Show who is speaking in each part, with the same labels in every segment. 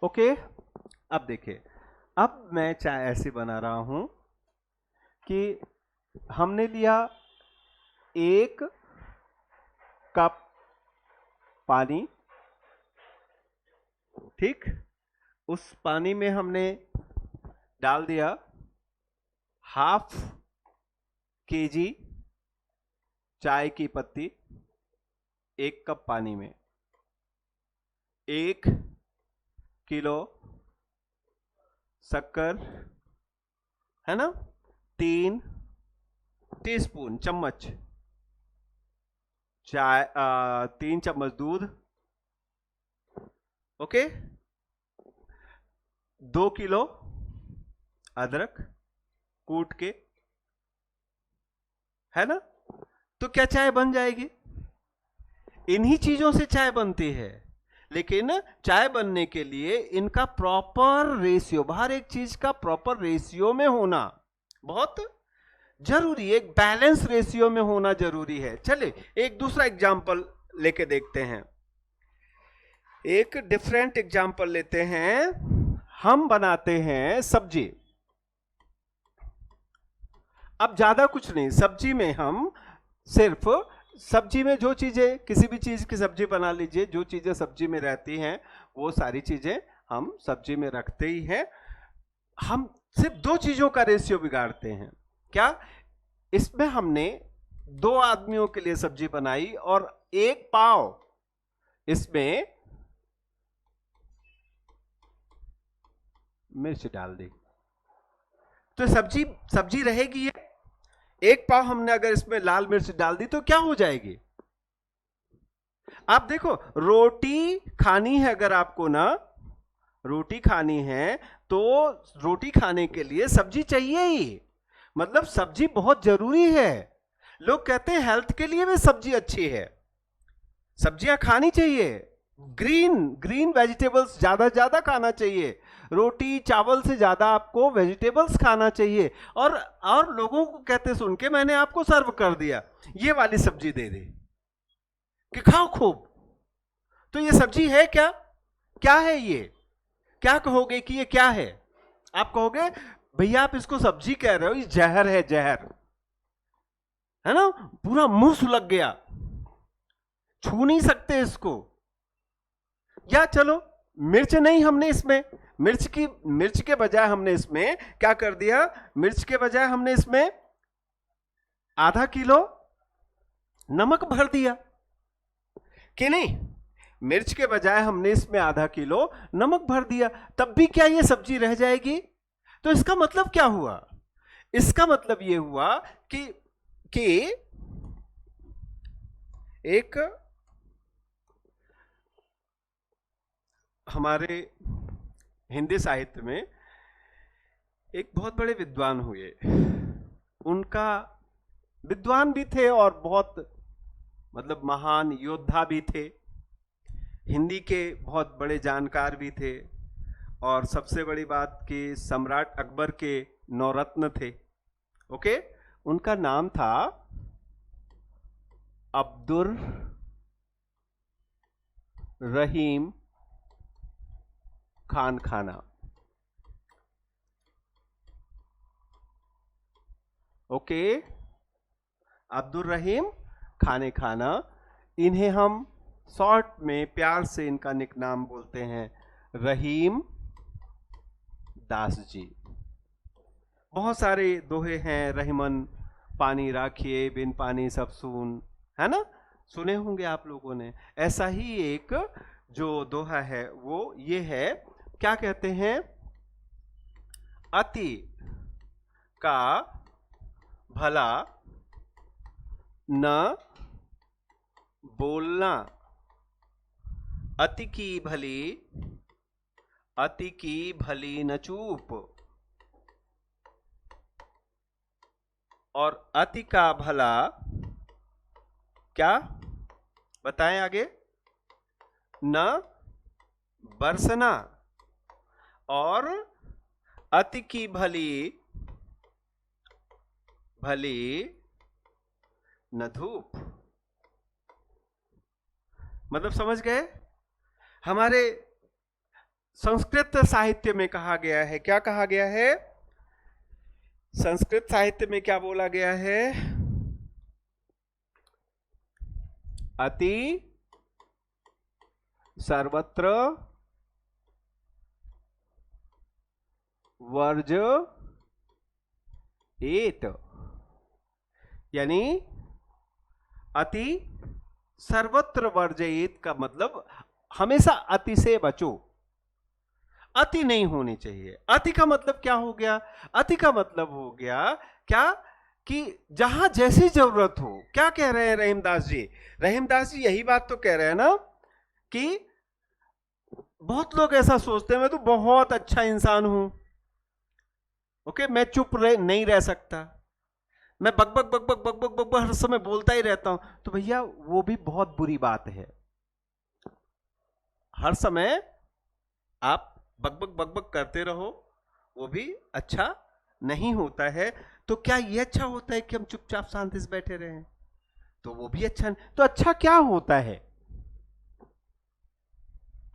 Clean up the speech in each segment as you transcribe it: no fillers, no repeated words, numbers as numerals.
Speaker 1: Okay, अब देखिए, अब मैं चाय ऐसे बना रहा हूं कि हमने लिया 1 कप पानी, ठीक। उस पानी में हमने डाल दिया ½ kg चाय की पत्ती, 1 कप पानी में 1 किलो शक्कर, है ना, 3 टीस्पून चम्मच चाय, 3 चम्मच दूध, ओके, 2 किलो अदरक कूट के, है ना। तो क्या चाय बन जाएगी? इन्हीं चीजों से चाय बनती है, लेकिन चाय बनने के लिए इनका प्रॉपर रेशियो, हर एक चीज का प्रॉपर रेशियो में होना बहुत जरूरी, एक बैलेंस रेशियो में होना जरूरी है। चलिए एक दूसरा एग्जांपल लेके देखते हैं, एक डिफरेंट एग्जांपल लेते हैं। हम बनाते हैं सब्जी, अब ज्यादा कुछ नहीं, सब्जी में हम सिर्फ, सब्जी में जो चीजें, किसी भी चीज की सब्जी बना लीजिए, जो चीजें सब्जी में रहती हैं वो सारी चीजें हम सब्जी में रखते ही हैं। हम सिर्फ 2 चीजों का रेशियो बिगाड़ते हैं। क्या? इसमें हमने 2 आदमियों के लिए सब्जी बनाई और 1 पाव इसमें मिर्च डाल दी, तो सब्जी सब्जी रहेगी ये। 1 पाव हमने अगर इसमें लाल मिर्च डाल दी तो क्या हो जाएगी? आप देखो, रोटी खानी है, अगर आपको ना रोटी खानी है तो रोटी खाने के लिए सब्जी चाहिए ही, मतलब सब्जी बहुत जरूरी है। लोग कहते हैं हेल्थ के लिए भी सब्जी अच्छी है, सब्जियां खानी चाहिए, ग्रीन ग्रीन वेजिटेबल्स ज्यादा खाना चाहिए, रोटी चावल से ज्यादा आपको वेजिटेबल्स खाना चाहिए। और लोगों को कहते सुन के मैंने आपको सर्व कर दिया, ये वाली सब्जी दे दी कि खाओ खूब। तो ये सब्जी है क्या? क्या है ये? क्या कहोगे कि ये क्या है? आप कहोगे भैया आप इसको सब्जी कह रहे हो, ये जहर है, जहर है ना, पूरा मुंह सुलग गया, छू नहीं सकते इसको। या चलो मिर्च नहीं, हमने इसमें मिर्च के बजाय हमने इसमें क्या कर दिया? मिर्च के बजाय हमने इसमें ½ किलो नमक भर दिया कि नहीं? मिर्च के बजाय हमने इसमें ½ किलो नमक भर दिया, तब भी क्या ये सब्जी रह जाएगी? तो इसका मतलब क्या हुआ? इसका मतलब ये हुआ कि एक हमारे हिंदी साहित्य में एक बहुत बड़े विद्वान हुए, उनका विद्वान भी थे और बहुत मतलब महान योद्धा भी थे, हिंदी के बहुत बड़े जानकार भी थे, और सबसे बड़ी बात कि सम्राट अकबर के नौरत्न थे। ओके, उनका नाम था अब्दुर रहीम खान खाना। ओके, अब्दुल रहीम खाने खाना, इन्हें हम शॉर्ट में प्यार से इनका निक नाम बोलते हैं रहीम दास जी। बहुत सारे दोहे हैं, रहीमन पानी राखिए बिन पानी सब सून, है ना, सुने होंगे आप लोगों ने। ऐसा ही एक जो दोहा है वो ये है, क्या कहते हैं? अति का भला न बोलना, अति की भली न चूप, और अति का भला क्या बताएं आगे? न बरसना, और अति की भली न धूप। मतलब समझ गए? हमारे संस्कृत साहित्य में कहा गया है, क्या कहा गया है? संस्कृत साहित्य में क्या बोला गया है? अति सर्वत्र वर्ज एत, यानी अति सर्वत्र वर्जयेत का मतलब हमेशा अति से बचो, अति नहीं होनी चाहिए। अति का मतलब क्या हो गया? अति का मतलब हो गया क्या कि जहां जैसी जरूरत हो। क्या कह रहे हैं रहीमदास जी? रहीमदास जी यही बात तो कह रहे हैं ना कि बहुत लोग ऐसा सोचते हैं मैं तो बहुत अच्छा इंसान हूं, ओके, मैं चुप नहीं रह सकता, मैं बक बक बक बक बक बक बक बक हर समय बोलता ही रहता हूं। तो भैया वो भी बहुत बुरी बात है। हर समय आप बक बक बक बक करते रहो, वो भी अच्छा नहीं होता है। तो क्या ये अच्छा होता है कि हम चुपचाप शांति से बैठे रहें? तो वो भी अच्छा नहीं। तो अच्छा क्या होता है?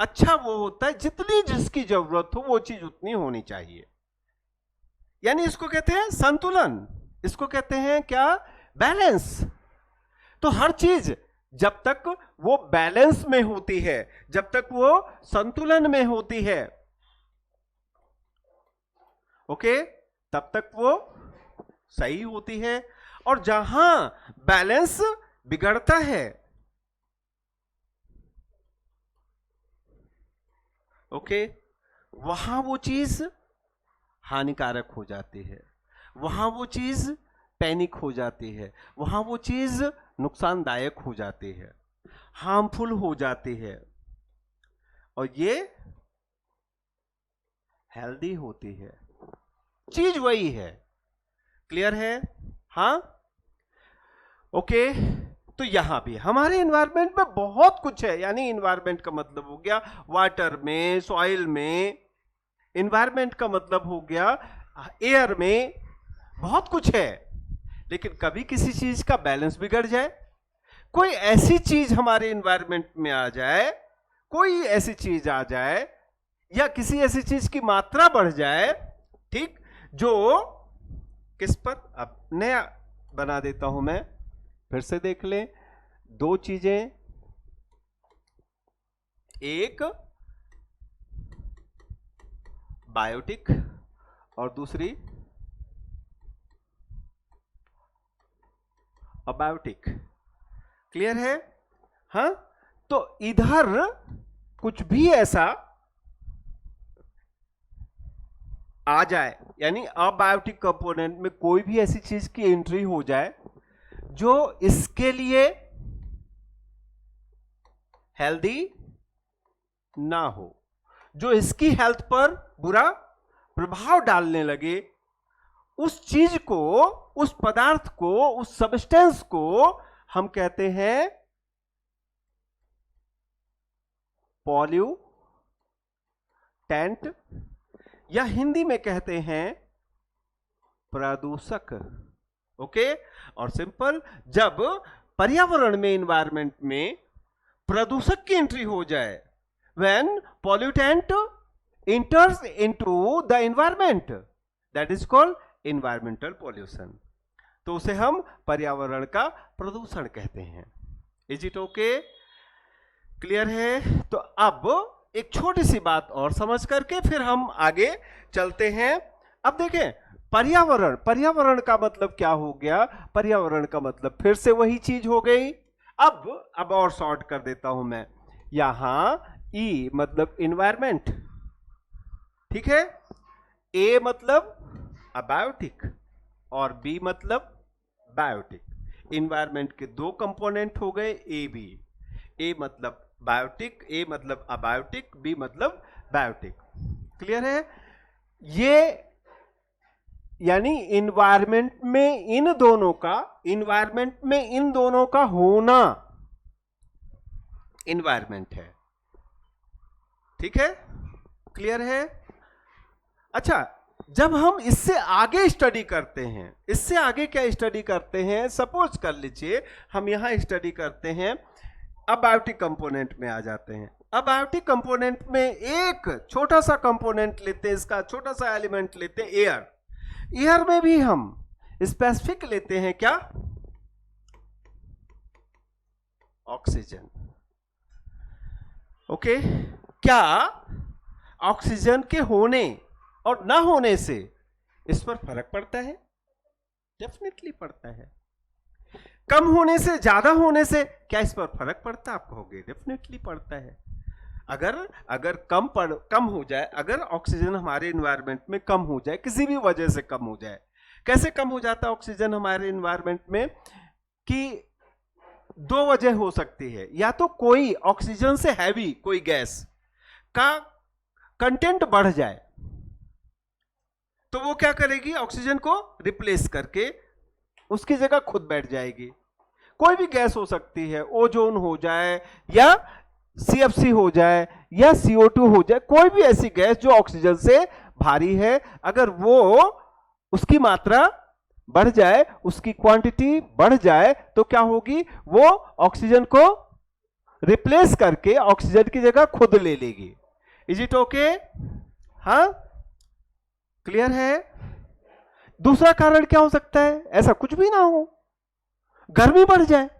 Speaker 1: अच्छा वो होता है जितनी जिसकी जरूरत हो वो चीज उतनी होनी चाहिए, यानी इसको कहते हैं संतुलन, इसको कहते हैं क्या? बैलेंस। तो हर चीज जब तक वो बैलेंस में होती है, जब तक वो संतुलन में होती है, ओके, तब तक वो सही होती है। और जहां बैलेंस बिगड़ता है, ओके, वहां वो चीज हानिकारक हो जाती है, वहां वो चीज पैनिक हो जाती है, वहां वो चीज नुकसानदायक हो जाती है, हार्मफुल हो जाती है, और ये हेल्दी होती है। चीज वही है। क्लियर है? हाँ, ओके। तो यहां भी हमारे एनवायरनमेंट में बहुत कुछ है, यानी एनवायरनमेंट का मतलब हो गया वाटर में, सॉइल में, एनवायरनमेंट का मतलब हो गया एयर में, बहुत कुछ है। लेकिन कभी किसी चीज का बैलेंस बिगड़ जाए, कोई ऐसी चीज हमारे एनवायरनमेंट में आ जाए, कोई ऐसी चीज आ जाए, या किसी ऐसी चीज की मात्रा बढ़ जाए, ठीक, जो किस पर, अब नया बना देता हूं मैं, फिर से देख लें। दो चीजें, एक बायोटिक और दूसरी अबायोटिक। क्लियर है? हाँ, तो इधर कुछ भी ऐसा आ जाए, यानी अबायोटिक कंपोनेंट में कोई भी ऐसी चीज की एंट्री हो जाए जो इसके लिए हेल्दी ना हो, जो इसकी हेल्थ पर बुरा प्रभाव डालने लगे, उस चीज को, उस पदार्थ को, उस सब्सटेंस को हम कहते हैं पॉल्यूटेंट, या हिंदी में कहते हैं प्रदूषक। ओके, और सिंपल, जब पर्यावरण में, एनवायरनमेंट में प्रदूषक की एंट्री हो जाए, when pollutant enters into the environment, that is called environmental pollution, तो उसे हम पर्यावरण का प्रदूषण कहते हैं। Is it okay? क्लियर है? तो अब एक छोटी सी बात और समझ करके फिर हम आगे चलते हैं। अब देखें, पर्यावरण, पर्यावरण का मतलब क्या हो गया? पर्यावरण का मतलब फिर से वही चीज हो गई। अब और शॉर्ट कर देता हूं मैं। यहां ई मतलब इन्वायरमेंट, ठीक है, ए मतलब अबायोटिक और बी मतलब बायोटिक। इन्वायरमेंट के दो कंपोनेंट हो गए, ए बी। ए मतलब बायोटिक, ए मतलब अबायोटिक, बी मतलब बायोटिक। क्लियर है? ये यानी इन्वायरमेंट में इन दोनों का, इन्वायरमेंट में इन दोनों का होना इन्वायरमेंट है। ठीक है? क्लियर है? अच्छा, जब हम इससे आगे स्टडी करते हैं, इससे आगे क्या स्टडी करते हैं? सपोज कर लीजिए हम यहां स्टडी करते हैं अबायोटिक कंपोनेंट में आ जाते हैं। अबायोटिक कंपोनेंट में एक छोटा सा कंपोनेंट लेते हैं, इसका छोटा सा एलिमेंट लेते हैं, एयर। एयर में भी हम स्पेसिफिक लेते हैं क्या? ऑक्सीजन। ओके, क्या ऑक्सीजन के होने और ना होने से इस पर फर्क पड़ता है? डेफिनेटली पड़ता है। कम होने से ज्यादा होने से क्या इस पर फर्क पड़ता है? आप कहोगे डेफिनेटली पड़ता है। अगर कम हो जाए, अगर ऑक्सीजन हमारे एनवायरनमेंट में कम हो जाए, किसी भी वजह से कम हो जाए, कैसे कम हो जाता है ऑक्सीजन हमारे एनवायरनमेंट में? कि दो वजह हो सकती है। या तो कोई ऑक्सीजन से हैवी कोई गैस का कंटेंट बढ़ जाए, तो वो क्या करेगी? ऑक्सीजन को रिप्लेस करके उसकी जगह खुद बैठ जाएगी। कोई भी गैस हो सकती है, ओजोन हो जाए या CFC हो जाए या CO2 हो जाए, कोई भी ऐसी गैस जो ऑक्सीजन से भारी है, अगर वो उसकी मात्रा बढ़ जाए, उसकी क्वांटिटी बढ़ जाए, तो क्या होगी? वो ऑक्सीजन को रिप्लेस करके ऑक्सीजन की जगह खुद ले लेगी। Is it okay? हाँ, क्लियर है? दूसरा कारण क्या हो सकता है? ऐसा कुछ भी ना हो, गर्मी बढ़ जाए।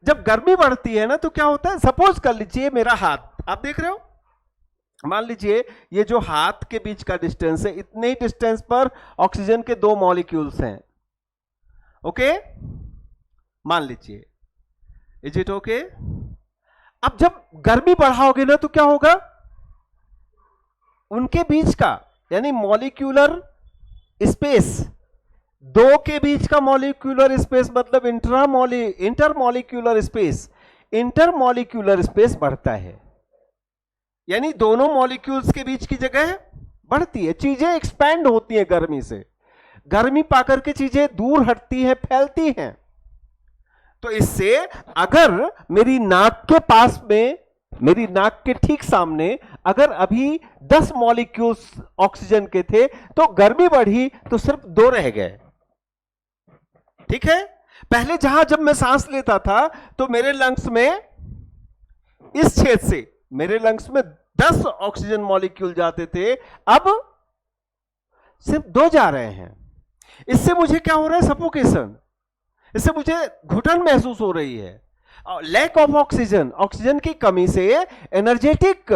Speaker 1: जब गर्मी बढ़ती है ना, तो क्या होता है? सपोज कर लीजिए मेरा हाथ आप देख रहे हो, मान लीजिए ये जो हाथ के बीच का डिस्टेंस है, इतने ही डिस्टेंस पर ऑक्सीजन के 2 मॉलिक्यूल्स हैं। ओके, मान लीजिए। Is it okay? अब जब गर्मी बढ़ाओगे ना, तो क्या होगा? उनके बीच का यानी मॉलिक्यूलर स्पेस, दो के बीच का मॉलिक्यूलर स्पेस मतलब इंटरमॉलिक्यूलर स्पेस, इंटरमॉलिक्यूलर स्पेस बढ़ता है। यानी दोनों मॉलिक्यूल्स के बीच की जगह बढ़ती है, चीजें एक्सपैंड होती हैं गर्मी से। गर्मी पाकर के चीजें दूर हटती हैं, फैलती हैं। तो इससे अगर मेरी नाक के पास में, मेरी नाक के ठीक सामने अगर अभी 10 मॉलिक्यूल्स ऑक्सीजन के थे, तो गर्मी बढ़ी तो सिर्फ 2 रह गए। ठीक है? पहले जहां जब मैं सांस लेता था, तो मेरे लंग्स में, इस छेद से मेरे लंग्स में 10 ऑक्सीजन मॉलिक्यूल जाते थे, अब सिर्फ 2 जा रहे हैं। इससे मुझे क्या हो रहा है? सफोकेशन। इससे मुझे घुटन महसूस हो रही है। लैक ऑफ ऑक्सीजन, ऑक्सीजन की कमी से एनर्जेटिक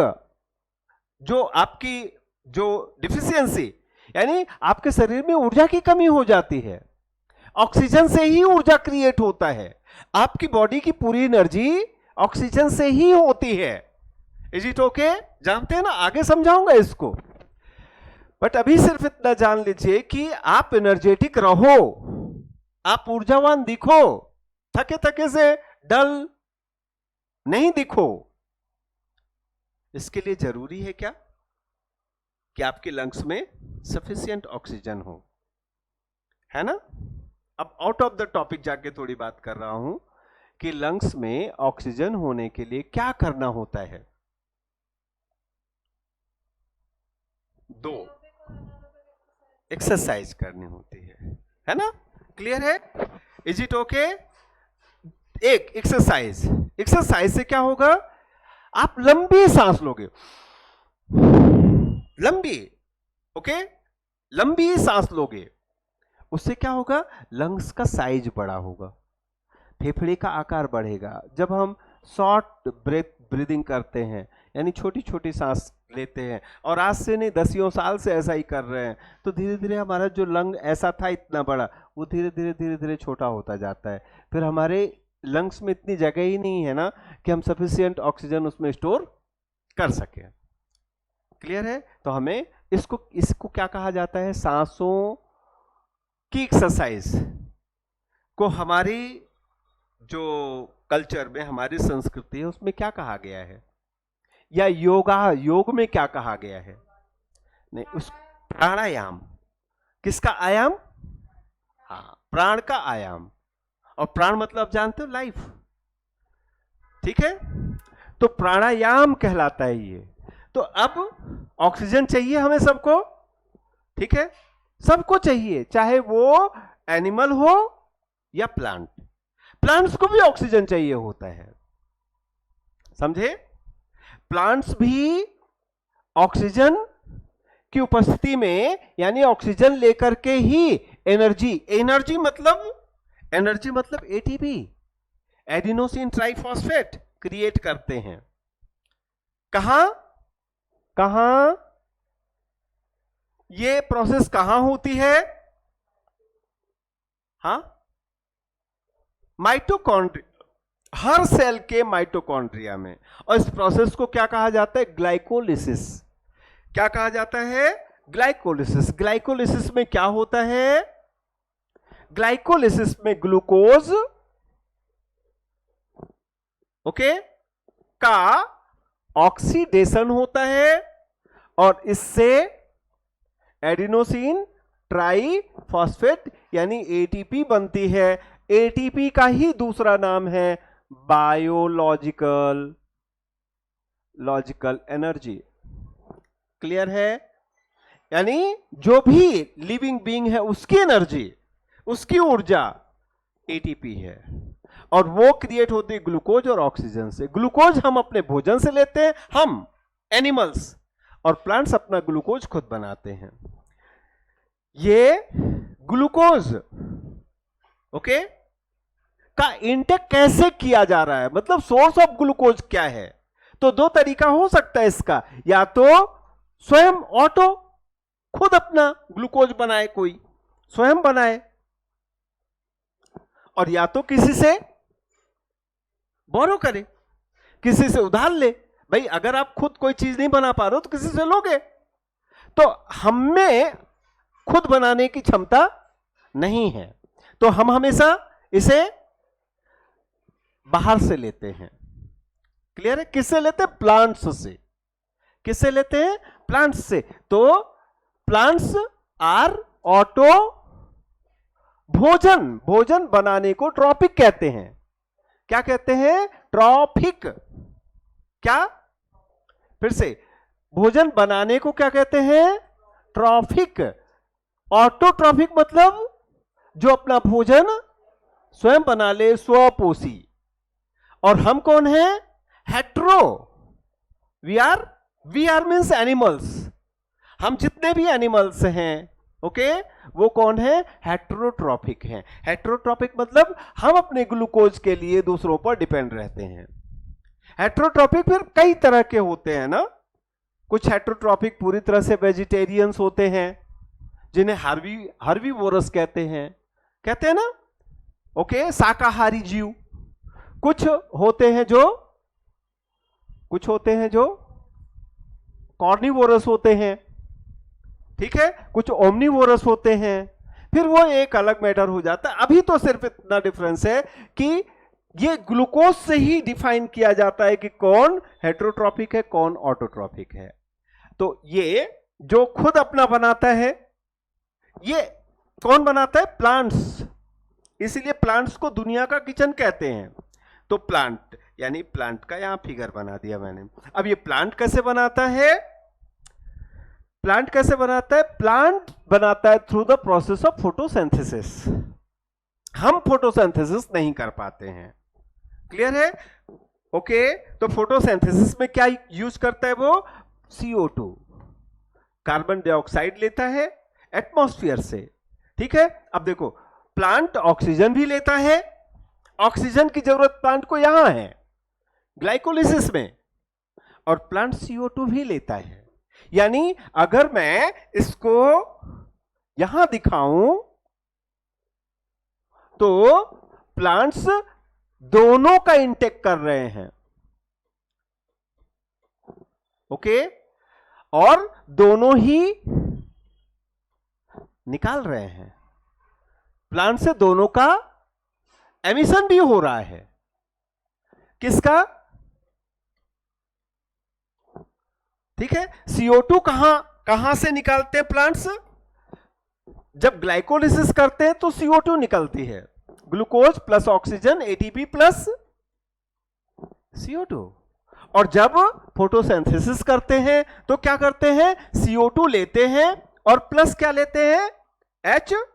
Speaker 1: जो आपकी जो डिफिशियंसी, यानी आपके शरीर में ऊर्जा की कमी हो जाती है। ऑक्सीजन से ही ऊर्जा क्रिएट होता है। आपकी बॉडी की पूरी एनर्जी ऑक्सीजन से ही होती है। Is it okay? जानते हैं ना, आगे समझाऊंगा इसको, बट अभी सिर्फ इतना जान लीजिए कि आप एनर्जेटिक रहो, आप ऊर्जावान दिखो, थके थके से डल नहीं दिखो। इसके लिए जरूरी है क्या? कि आपके लंग्स में सफिशिएंट ऑक्सीजन हो, है ना? अब आउट ऑफ द टॉपिक जाके थोड़ी बात कर रहा हूं कि लंग्स में ऑक्सीजन होने के लिए क्या करना होता है। 2 एक्सरसाइज करनी होती है ना? क्लियर है? Is it okay? एक एक्सरसाइज से क्या होगा? आप लंबी सांस लोगे, लंबी, ओके, लंबी सांस लोगे। उससे क्या होगा? लंग्स का साइज बड़ा होगा, फेफड़े का आकार बढ़ेगा। जब हम शॉर्ट ब्रीदिंग करते हैं, यानी छोटी छोटी सांस लेते हैं, और आज से नहीं 10 साल से ऐसा ही कर रहे हैं, तो धीरे धीरे हमारा जो लंग ऐसा था इतना बड़ा, वो धीरे धीरे छोटा होता जाता है। फिर हमारे लंग्स में इतनी जगह ही नहीं है ना कि हम सफिशिएंट ऑक्सीजन उसमें स्टोर कर सके। क्लियर है? तो हमें इसको क्या कहा जाता है? सांसों की एक्सरसाइज को हमारी जो कल्चर में, हमारी संस्कृति है, उसमें क्या कहा गया है? या योग में क्या कहा गया है? नहीं, उस प्राणायाम। किसका आयाम? हाँ, प्राण का आयाम। और प्राण मतलब जानते हो? लाइफ। ठीक है? तो प्राणायाम कहलाता है ये। तो अब ऑक्सीजन चाहिए हमें सबको, ठीक है? सबको चाहिए, चाहे वो एनिमल हो या प्लांट। प्लांट्स को भी ऑक्सीजन चाहिए होता है, समझे? प्लांट्स भी ऑक्सीजन की उपस्थिति में, यानी ऑक्सीजन लेकर के ही एनर्जी मतलब एटीपी, एडिनोसिन ट्राइफॉस्फेट क्रिएट करते हैं। कहां ये प्रोसेस कहां होती है? माइटोकॉन्ड्रिया, हर सेल के माइटोकॉन्ड्रिया में। और इस प्रोसेस को क्या कहा जाता है? ग्लाइकोलिसिस। क्या कहा जाता है? ग्लाइकोलिसिस। ग्लाइकोलिसिस में क्या होता है? ग्लाइकोलिसिस में ग्लूकोज का ऑक्सीडेशन होता है और इससे एडिनोसिन ट्राइफॉस्फेट यानी एटीपी बनती है। एटीपी का ही दूसरा नाम है बायोलॉजिकल एनर्जी। क्लियर है? यानी जो भी लिविंग बीइंग है उसकी एनर्जी, उसकी ऊर्जा एटीपी है, और वो क्रिएट होती है ग्लूकोज और ऑक्सीजन से। ग्लूकोज हम अपने भोजन से लेते हैं, हम एनिमल्स, और प्लांट्स अपना ग्लूकोज खुद बनाते हैं। ये ग्लूकोज का इंटेक कैसे किया जा रहा है, मतलब सोर्स ऑफ ग्लूकोज क्या है? तो दो तरीका हो सकता है इसका, या तो स्वयं ऑटो खुद अपना ग्लूकोज बनाए, कोई स्वयं बनाए, और या तो किसी से बोरो करे, किसी से उधार ले। भाई अगर आप खुद कोई चीज नहीं बना पा रहे हो तो किसी से लोगे। तो हमें खुद बनाने की क्षमता नहीं है, तो हम हमेशा इसे बाहर से लेते हैं। क्लियर है? किससे लेते हैं? प्लांट्स से। किससे लेते हैं? प्लांट्स से। तो प्लांट्स आर ऑटो, भोजन बनाने को ट्रॉपिक कहते हैं। क्या कहते हैं? ट्रॉपिक। क्या? फिर से, भोजन बनाने को क्या कहते हैं? ट्रॉपिक। ऑटोट्रॉपिक मतलब जो अपना भोजन स्वयं बना ले, स्वपोषी। और हम कौन है? Hetero. We are means animals. हम जितने भी एनिमल्स हैं, वो कौन है? हेट्रोट्रॉपिक हैं। हेट्रोट्रॉपिक मतलब हम अपने ग्लूकोज के लिए दूसरों पर डिपेंड रहते हैं। हेट्रोट्रॉपिक फिर कई तरह के होते हैं ना। कुछ हेट्रोट्रॉपिक पूरी तरह से वेजिटेरियंस होते हैं, जिन्हें हर्बीवोरस कहते हैं ना, शाकाहारी जीव। कुछ होते हैं जो कॉर्निवोरस होते हैं, ठीक है। कुछ ओमनीवोरस होते हैं, फिर वो एक अलग मैटर हो जाता है। अभी तो सिर्फ इतना डिफरेंस है कि ये ग्लूकोज से ही डिफाइन किया जाता है कि कौन हेट्रोट्रॉपिक है, कौन ऑटोट्रॉपिक है। तो ये जो खुद अपना बनाता है, ये कौन बनाता है? प्लांट्स। इसीलिए प्लांट्स को दुनिया का किचन कहते हैं। तो प्लांट यानी प्लांट का यहां फिगर बना दिया मैंने। अब ये प्लांट कैसे बनाता है? प्लांट बनाता है through the process of photosynthesis. हम फोटोसिंथेसिस नहीं कर पाते हैं। क्लियर है? तो फोटोसिंथेसिस में क्या यूज करता है वो? CO2, कार्बन डाइऑक्साइड लेता है एटमॉस्फेयर से, ठीक है। अब देखो, प्लांट ऑक्सीजन भी लेता है, ऑक्सीजन की जरूरत प्लांट को यहां है ग्लाइकोलिसिस में, और प्लांट CO2 भी लेता है। यानी अगर मैं इसको यहां दिखाऊं तो प्लांट्स दोनों का इंटेक कर रहे हैं, और दोनों ही निकाल रहे हैं। प्लांट से दोनों का एमिशन भी हो रहा है। किसका? ठीक है। CO2 कहां से निकालते हैं प्लांट्स? जब ग्लाइकोलिसिस करते हैं तो CO2 निकलती है, glucose plus oxygen, ATP plus CO2। और जब फोटोसिंथेसिस करते हैं तो क्या करते हैं? CO2 लेते हैं और प्लस क्या लेते हैं? H2O,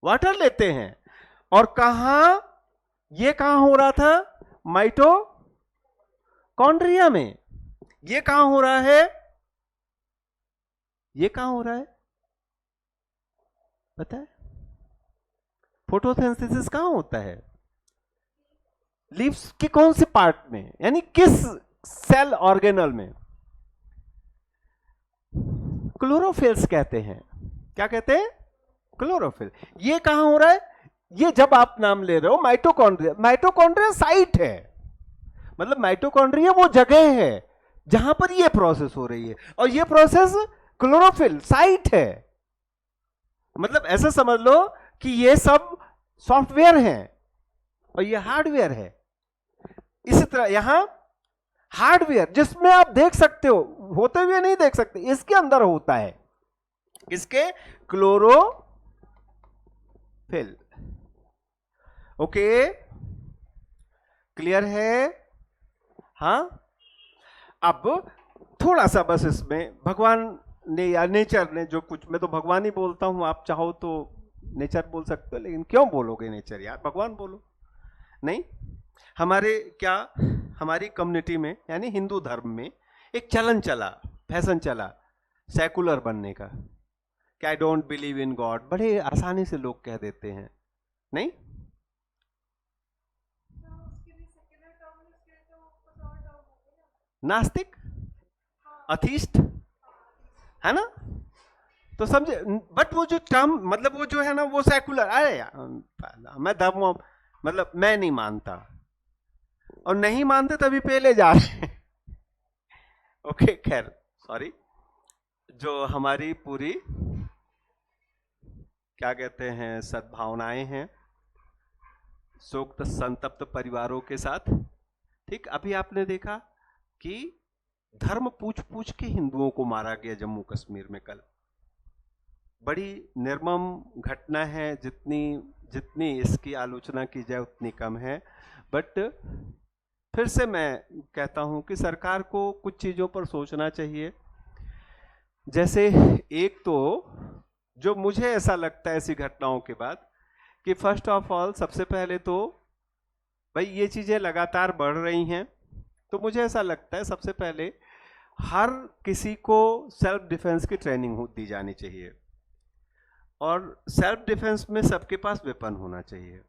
Speaker 1: वाटर लेते हैं, और कहां, ये कहां हो रहा था, माइटोकॉन्ड्रिया में। ये कहां हो रहा है, ये कहां हो रहा है, पता है? फोटोसिंथेसिस कहां होता है, लीव्स के कौन से पार्ट में, यानी किस सेल ऑर्गेनल में? क्लोरोफिल्स कहते हैं। क्या कहते हैं? क्लोरोफिल। ये कहां हो रहा है, ये जब आप नाम ले रहे हो माइटोकॉन्ड्रिया, माइटोकॉन्ड्रिया साइट है, मतलब माइटोकॉन्ड्रिया वो जगह है जहां पर ये प्रोसेस हो रही है, और ये प्रोसेस क्लोरोफिल साइट है। मतलब ऐसा समझ लो कि ये सब सॉफ्टवेयर हैं और ये हार्डवेयर है। इसी तरह यहां हार्डवेयर जिसमें आप देख सकते हो, होते हुए नहीं देख सकते, इसके अंदर होता है, इसके क्लोरोफिल। ओके, क्लियर है? हां, अब थोड़ा सा बस इसमें भगवान ने या नेचर ने जो कुछ, मैं तो भगवान ही बोलता हूं, आप चाहो तो नेचर बोल सकते हो, लेकिन क्यों बोलोगे नेचर यार, भगवान बोलो। नहीं, हमारे क्या, हमारी कम्युनिटी में यानी हिंदू धर्म में एक चलन चला, फैशन चला सेकुलर बनने का, कि I don't believe in God, बड़े आसानी से लोग कह देते हैं। नहीं, नास्तिक, अथीस्ट, है ना? तो समझे, बट वो जो टर्म, मतलब वो जो है ना, वो सेकुलर, अरे यार मैं धर्म, मतलब मैं नहीं मानता, और नहीं मानते तभी पहले जा रहे हैं। ओके, खैर सॉरी, जो हमारी पूरी क्या कहते हैं सद्भावनाएं हैं शोक संतप्त परिवारों के साथ, ठीक। अभी आपने देखा कि धर्म पूछ पूछ के हिंदुओं को मारा गया जम्मू कश्मीर में कल। बड़ी निर्मम घटना है, जितनी जितनी इसकी आलोचना की जाए उतनी कम है। बट फिर से मैं कहता हूं कि सरकार को कुछ चीज़ों पर सोचना चाहिए। जैसे एक तो जो मुझे ऐसा लगता है ऐसी घटनाओं के बाद कि फर्स्ट ऑफ ऑल सबसे पहले तो भाई ये चीज़ें लगातार बढ़ रही हैं, तो मुझे ऐसा लगता है सबसे पहले हर किसी को सेल्फ डिफेंस की ट्रेनिंग दी जानी चाहिए, और सेल्फ डिफेंस में सबके पास वेपन होना चाहिए।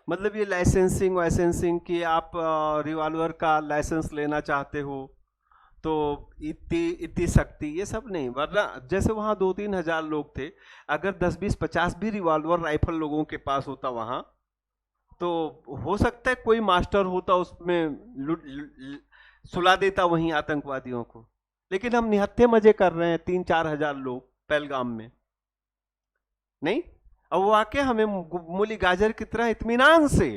Speaker 1: मतलब ये लाइसेंसिंग वाइसेंसिंग कि आप रिवॉल्वर का लाइसेंस लेना चाहते हो तो इतनी इतनी सख्ती, ये सब नहीं। वरना जैसे वहाँ 2-3 हज़ार लोग थे, अगर 10-20-50 भी रिवॉल्वर राइफल लोगों के पास होता वहाँ, तो हो सकता है कोई मास्टर होता उसमें सुला देता वहीं आतंकवादियों को। लेकिन हम निहत्थे मजे कर रहे हैं 3-4 हज़ार लोग पहलगाम में, नहीं। अब वो आके हमें मूली गाजर की तरह इत्मीनान से,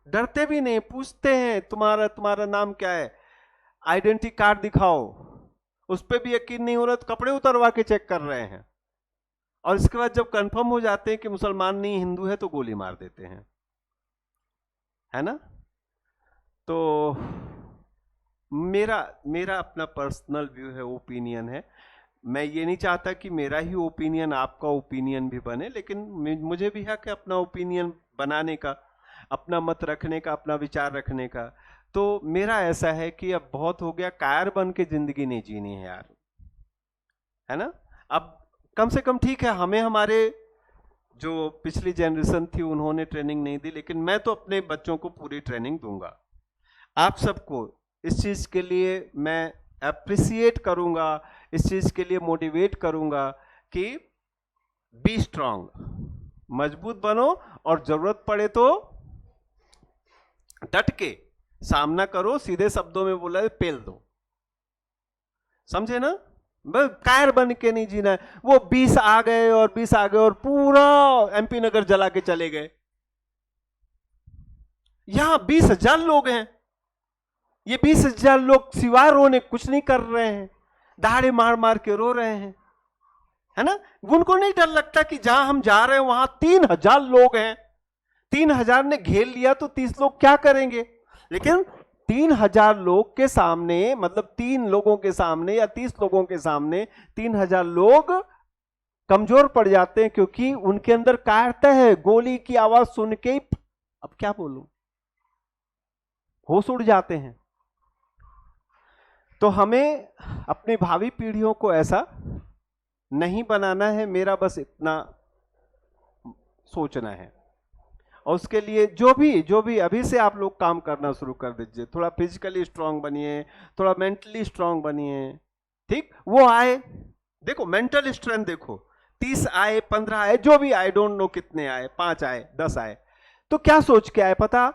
Speaker 1: डरते भी नहीं, पूछते हैं तुम्हारा नाम क्या है, आइडेंटिटी कार्ड दिखाओ, उस पर भी यकीन नहीं हो रहा तो कपड़े उतरवा के चेक कर रहे हैं, और इसके बाद जब कंफर्म हो जाते हैं कि मुसलमान नहीं हिंदू है तो गोली मार देते हैं, है ना। तो मेरा अपना पर्सनल व्यू है, ओपिनियन है। मैं ये नहीं चाहता कि मेरा ही ओपिनियन आपका ओपिनियन भी बने, लेकिन मुझे भी है कि अपना ओपिनियन बनाने का, अपना मत रखने का, अपना विचार रखने का। तो मेरा ऐसा है कि अब बहुत हो गया, कायर बन के जिंदगी नहीं जीनी है यार, है ना। अब कम से कम ठीक है, हमें हमारे जो पिछली जनरेशन थी उन्होंने ट्रेनिंग नहीं दी, लेकिन मैं तो अपने बच्चों को पूरी ट्रेनिंग दूंगा। आप सबको इस चीज के लिए मैं अप्रिसिएट करूंगा, इस चीज के लिए मोटिवेट करूंगा कि बी स्ट्रांग, मजबूत बनो, और जरूरत पड़े तो डट के सामना करो। सीधे शब्दों में बोला है, पेल दो, समझे ना। बस कायर बन के नहीं जीना है। वो 20 आ गए और 20 आ गए और पूरा एमपी नगर जला के चले गए। यहां 20,000 लोग हैं, ये 20,000 लोग सिवाय रोने कुछ नहीं कर रहे हैं, दहाड़े मार मार के रो रहे हैं, है ना। उनको नहीं डर लगता कि जहां हम जा रहे हैं वहां 3,000 लोग हैं, 3,000 ने घेर लिया तो 30 लोग क्या करेंगे। लेकिन 3,000 लोग के सामने, मतलब 3 लोगों के सामने या 30 लोगों के सामने 3,000 लोग कमजोर पड़ जाते हैं, क्योंकि उनके अंदर काटता है, गोली की आवाज सुन के ही अब क्या बोलूं, होश उड़ जाते हैं। तो हमें अपनी भावी पीढ़ियों को ऐसा नहीं बनाना है, मेरा बस इतना सोचना है। और उसके लिए जो भी अभी से आप लोग काम करना शुरू कर दीजिए। थोड़ा फिजिकली स्ट्रांग बनिए, थोड़ा मेंटली स्ट्रांग बनिए, ठीक। वो आए, देखो मेंटल स्ट्रेंथ देखो, 30 आए, 15 आए, जो भी आए, डोंट नो कितने आए, 5 आए, 10 आए, तो क्या सोच के आए पता,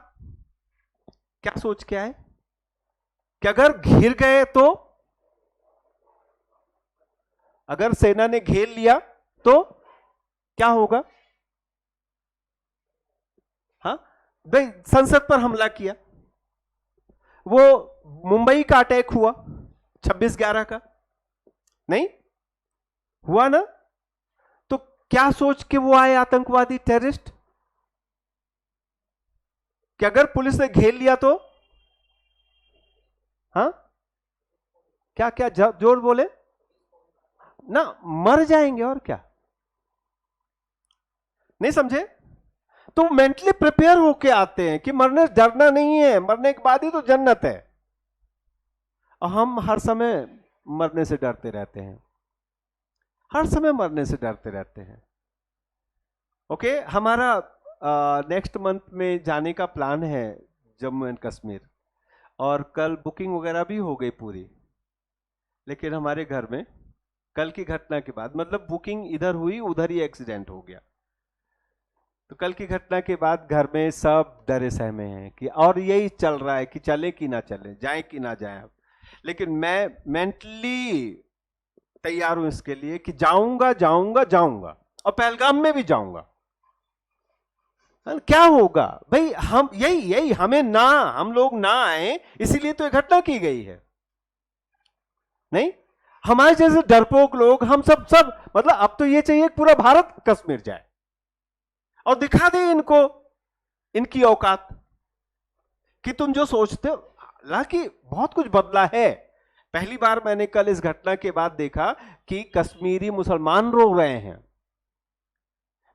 Speaker 1: क्या सोच के आए कि अगर घिर गए तो, अगर सेना ने घेर लिया तो क्या होगा। हाँ भाई, संसद पर हमला किया, वो मुंबई का अटैक हुआ 26/11 का, नहीं हुआ ना, तो क्या सोच के वो आए आतंकवादी टेररिस्ट, कि अगर पुलिस ने घेर लिया तो, हाँ क्या क्या जोर बोले ना, मर जाएंगे और क्या, नहीं समझे। तो मेंटली प्रिपेयर होके आते हैं कि मरने से डरना नहीं है, मरने के बाद ही तो जन्नत है। और हम हर समय मरने से डरते रहते हैं, हर समय मरने से डरते रहते हैं। ओके, हमारा नेक्स्ट मंथ में जाने का प्लान है जम्मू एंड कश्मीर, और कल बुकिंग वगैरह भी हो गई पूरी, लेकिन हमारे घर में कल की घटना के बाद, मतलब बुकिंग इधर हुई, उधर ही एक्सीडेंट हो गया, तो कल की घटना के बाद घर में सब डरे सहमे हैं कि, और यही चल रहा है कि चले कि ना चले, जाए कि ना जाए। लेकिन मैं मेंटली तैयार हूं इसके लिए कि जाऊंगा जाऊंगा जाऊंगा, और पहलगाम में भी जाऊंगा। क्या होगा भाई, हम यही यही हमें ना, हम लोग ना आए, इसीलिए तो ये घटना की गई है। नहीं, हमारे जैसे डरपोक लोग, हम सब मतलब अब तो ये चाहिए पूरा भारत कश्मीर जाए और दिखा दे इनको इनकी औकात, कि तुम जो सोचते हो। हालांकि बहुत कुछ बदला है। पहली बार मैंने कल इस घटना के बाद देखा कि कश्मीरी मुसलमान रो रहे हैं।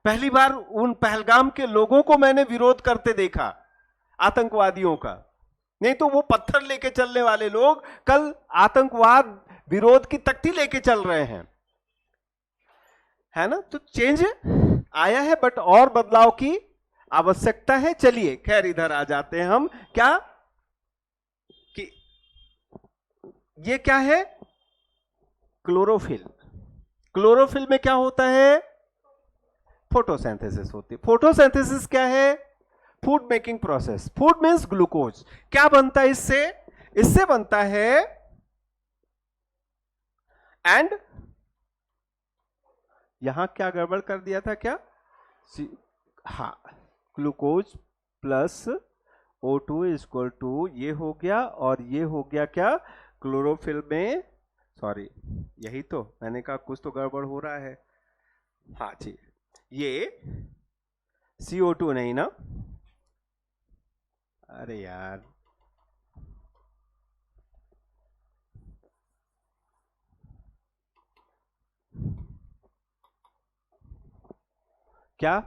Speaker 1: पहली बार उन पहलगाम के लोगों को मैंने विरोध करते देखा, आतंकवादियों का। नहीं तो वो पत्थर लेके चलने वाले लोग कल आतंकवाद विरोध की तख्ती लेके चल रहे हैं, है ना। तो चेंज आया है, बट और बदलाव की आवश्यकता है। चलिए खैर, इधर आ जाते हैं हम। क्या कि ये क्या है, क्लोरोफिल। क्लोरोफिल में क्या होता है, फोटोसिंथेसिस होती है। फोटोसिंथेसिस क्या है, food making process. Food means glucose. क्या बनता है इससे, इससे बनता है एंड, यहां क्या गड़बड़ कर दिया था क्या, हाँ, glucose plus O2 equal to ये हो गया, और ये हो गया क्या, क्लोरोफिल में, सॉरी यही तो मैंने कहा, कुछ तो गड़बड़ हो रहा है। हाँ जी, ये CO2 नहीं ना, अरे यार, क्या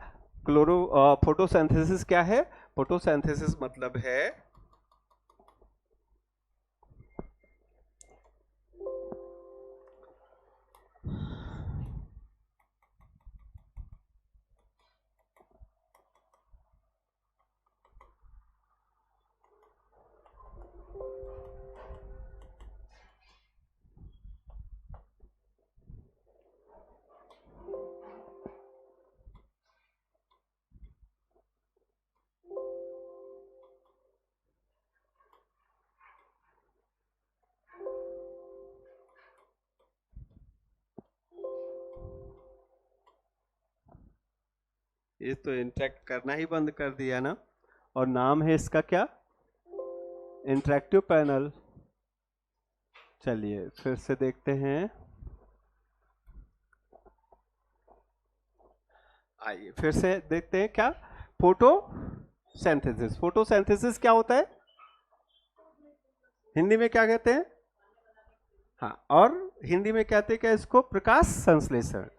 Speaker 1: फोटोसिंथेसिस क्या है, फोटोसिंथेसिस मतलब है ये तो इंटरेक्ट करना ही बंद कर दिया ना। और नाम है इसका क्या, इंटरेक्टिव पैनल। चलिए फिर से देखते हैं, आइए फिर से देखते हैं क्या, फोटोसिंथेसिस। फोटोसिंथेसिस क्या होता है, हिंदी में क्या कहते हैं, हाँ, और हिंदी में कहते हैं क्या इसको, प्रकाश संश्लेषण।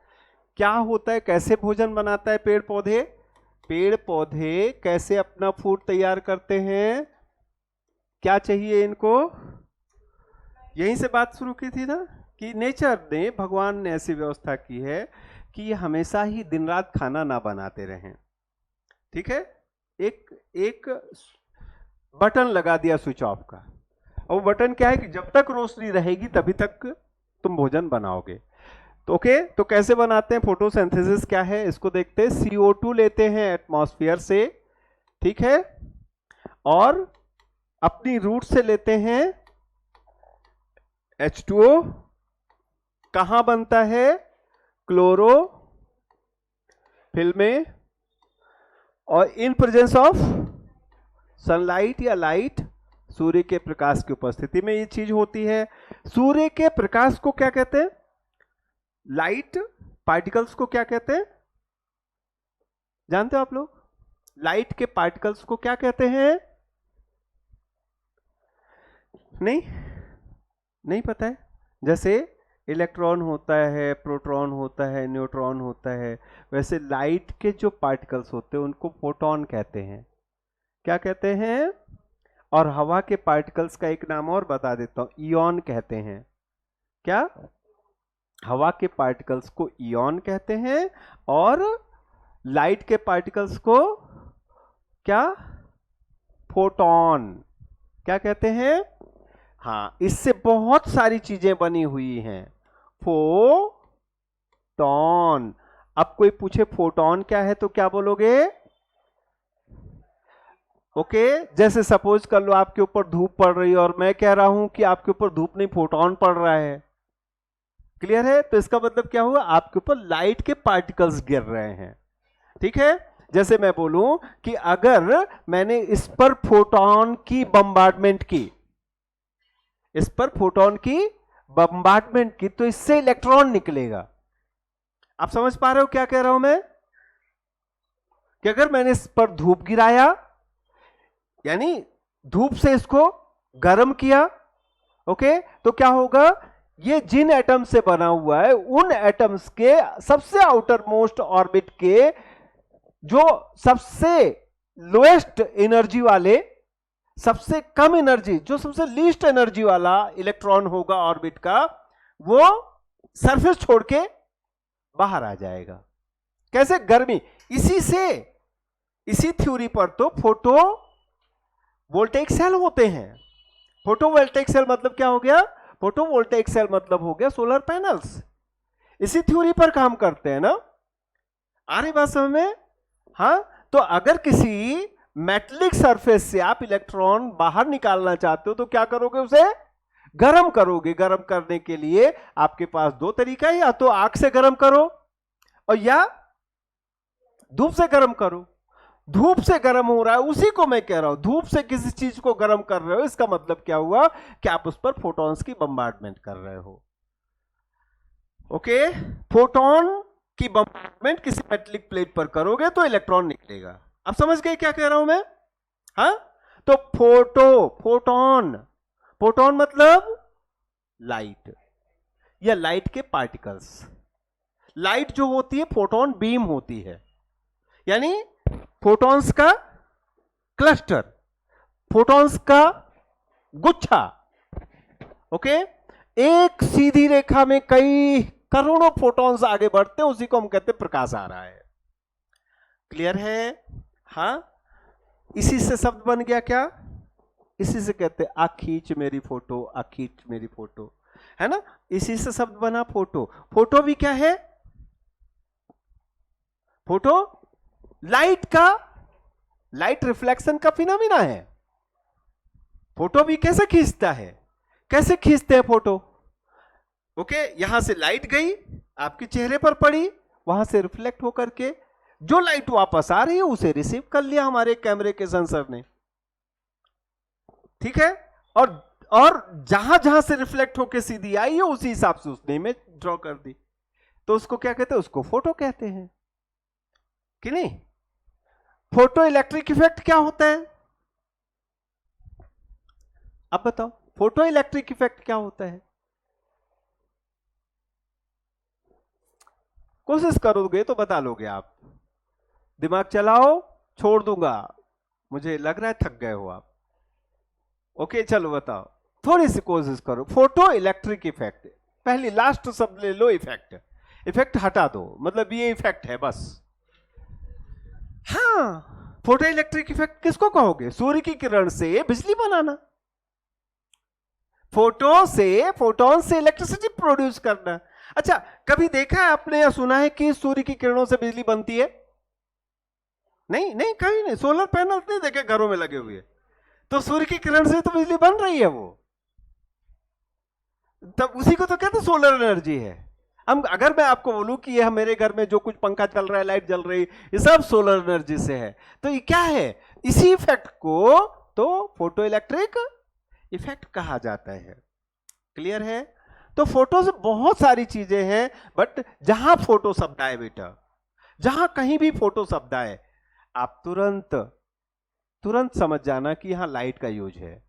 Speaker 1: क्या होता है, कैसे भोजन बनाता है पेड़ पौधे? पेड़ पौधे कैसे अपना फूड तैयार करते हैं? क्या चाहिए इनको? यहीं से बात शुरू की थी ना कि नेचर ने, भगवान ने ऐसी व्यवस्था की है कि ये हमेशा ही दिन रात खाना ना बनाते रहें। ठीक है, एक एक बटन लगा दिया स्विच ऑफ का, और वो बटन क्या है कि जब तक रोशनी रहेगी तभी तक तुम भोजन बनाओगे। तो ओके, तो कैसे बनाते हैं? फोटोसिंथेसिस क्या है इसको देखते हैं। CO2 लेते हैं एटमॉस्फेयर से, ठीक है, और अपनी रूट से लेते हैं H2O। कहां बनता है? क्लोरोफिल में, और इन प्रेजेंस ऑफ सनलाइट या लाइट, सूर्य के प्रकाश की उपस्थिति में ये चीज होती है। सूर्य के प्रकाश को क्या कहते हैं? लाइट पार्टिकल्स को क्या कहते हैं? जानते हो आप लोग? लाइट के पार्टिकल्स को क्या कहते हैं? नहीं पता है? जैसे इलेक्ट्रॉन होता है, प्रोटॉन होता है, न्यूट्रॉन होता है, वैसे लाइट के जो पार्टिकल्स होते हैं उनको फोटॉन कहते हैं। क्या कहते हैं? और हवा के पार्टिकल्स का एक नाम और बता देता हूं, इयॉन कहते हैं। क्या? हवा के पार्टिकल्स को इयॉन कहते हैं, और लाइट के पार्टिकल्स को क्या? फोटॉन। क्या कहते हैं? हाँ, इससे बहुत सारी चीजें बनी हुई हैं। फोटॉन। अब कोई पूछे फोटॉन क्या है तो क्या बोलोगे? ओके, जैसे सपोज कर लो आपके ऊपर धूप पड़ रही है और मैं कह रहा हूं कि आपके ऊपर धूप नहीं, फोटॉन पड़ रहा है। क्लियर है? तो इसका मतलब क्या हुआ? आपके ऊपर लाइट के पार्टिकल्स गिर रहे हैं। ठीक है, जैसे मैं बोलूं कि अगर मैंने इस पर फोटॉन की बम्बार्डमेंट की, इस पर फोटॉन की बम्बार्डमेंट की, तो इससे इलेक्ट्रॉन निकलेगा। आप समझ पा रहे हो क्या कह रहा हूं मैं? कि अगर मैंने इस पर धूप गिराया, यानी धूप से इसको गर्म किया, ओके, तो क्या होगा? ये जिन एटम से बना हुआ है उन एटम्स के सबसे आउटर मोस्ट ऑर्बिट के जो सबसे लोएस्ट एनर्जी वाले, सबसे कम एनर्जी, जो सबसे लीस्ट एनर्जी वाला इलेक्ट्रॉन होगा ऑर्बिट का, वो सरफेस छोड़ के बाहर आ जाएगा। कैसे? गर्मी। इसी थ्योरी पर तो फोटो वोल्टेइक सेल होते हैं। फोटोवोल्टेइक सेल मतलब क्या हो गया? फोटोवोल्टेइक सेल मतलब हो गया सोलर पैनल्स। इसी थ्योरी पर काम करते हैं ना। आ रही बात समझ में? हाँ, तो अगर किसी मेटलिक सरफेस से आप इलेक्ट्रॉन बाहर निकालना चाहते हो तो क्या करोगे? उसे गर्म करोगे। गर्म करने के लिए आपके पास दो तरीका है, या तो आग से गर्म करो और या धूप से गर्म करो। धूप से गर्म हो रहा है, उसी को मैं कह रहा हूं। धूप से किसी चीज को गर्म कर रहे हो, इसका मतलब क्या हुआ? कि आप उस पर फोटॉन्स की बम्बार्डमेंट कर रहे हो। ओके, फोटॉन की बम्बार्डमेंट किसी मेटलिक प्लेट पर करोगे तो इलेक्ट्रॉन निकलेगा। अब समझ गए क्या कह रहा हूं मैं? हाँ, तो फोटॉन, फोटॉन मतलब लाइट या लाइट के पार्टिकल्स। लाइट जो होती है फोटॉन बीम होती है, यानी फोटॉन्स का क्लस्टर, फोटॉन्स का गुच्छा। ओके, एक सीधी रेखा में कई करोड़ों फोटॉन्स आगे बढ़ते हैं, उसी को हम कहते हैं प्रकाश आ रहा है। क्लियर है? हाँ, इसी से शब्द बन गया क्या? इसी से कहते हैं आ खींच मेरी फोटो, आ खींच मेरी फोटो, है ना? इसी से शब्द बना फोटो। फोटो भी क्या है? फोटो लाइट रिफ्लेक्शन का फिनोमिना है। फोटो भी कैसे खींचता है? कैसे खींचते हैं फोटो? ओके, यहां से लाइट गई, आपके चेहरे पर पड़ी, वहां से रिफ्लेक्ट होकर के जो लाइट वापस आ रही है उसे रिसीव कर लिया हमारे कैमरे के सेंसर ने। ठीक है, और जहां जहां से रिफ्लेक्ट होकर सीधी आई है उसी हिसाब से उसने इमेज ड्रॉ कर दी। तो उसको क्या कहते हैं? उसको फोटो कहते हैं कि नहीं? फोटो इलेक्ट्रिक इफेक्ट क्या होता है? अब बताओ, फोटो इलेक्ट्रिक इफेक्ट क्या होता है? कोशिश करोगे तो बता लोगे आप। दिमाग चलाओ, छोड़ दूंगा, मुझे लग रहा है थक गए हो आप। ओके चलो बताओ, थोड़ी सी कोशिश करो। फोटो इलेक्ट्रिक इफेक्ट, पहली लास्ट शब्द ले लो, इफेक्ट। इफेक्ट हटा दो, मतलब ये इफेक्ट है बस। हाँ, फोटो इलेक्ट्रिक इफेक्ट किसको कहोगे? सूर्य की किरण से बिजली बनाना, फोटो से, फोटोन से इलेक्ट्रिसिटी प्रोड्यूस करना। अच्छा, कभी देखा है आपने या सुना है कि सूर्य की किरणों से बिजली बनती है? नहीं नहीं, कहीं नहीं। सोलर पैनल नहीं देखे घरों में लगे हुए, तो सूर्य की किरण से तो बिजली बन रही है वो, तब उसी को तो कहते हैं सोलर एनर्जी है। हम अगर मैं आपको बोलूं कि ये मेरे घर में जो कुछ पंखा चल रहा है, लाइट जल रही, ये सब सोलर एनर्जी से है, तो ये क्या है? इसी इफेक्ट को तो फोटो इलेक्ट्रिक इफेक्ट कहा जाता है। क्लियर है? तो फोटो से बहुत सारी चीजें हैं, बट जहां फोटो शब्द आए बेटा, जहां कहीं भी फोटो शब्द आए, आप तुरंत तुरंत समझ जाना कि यहां लाइट का यूज है।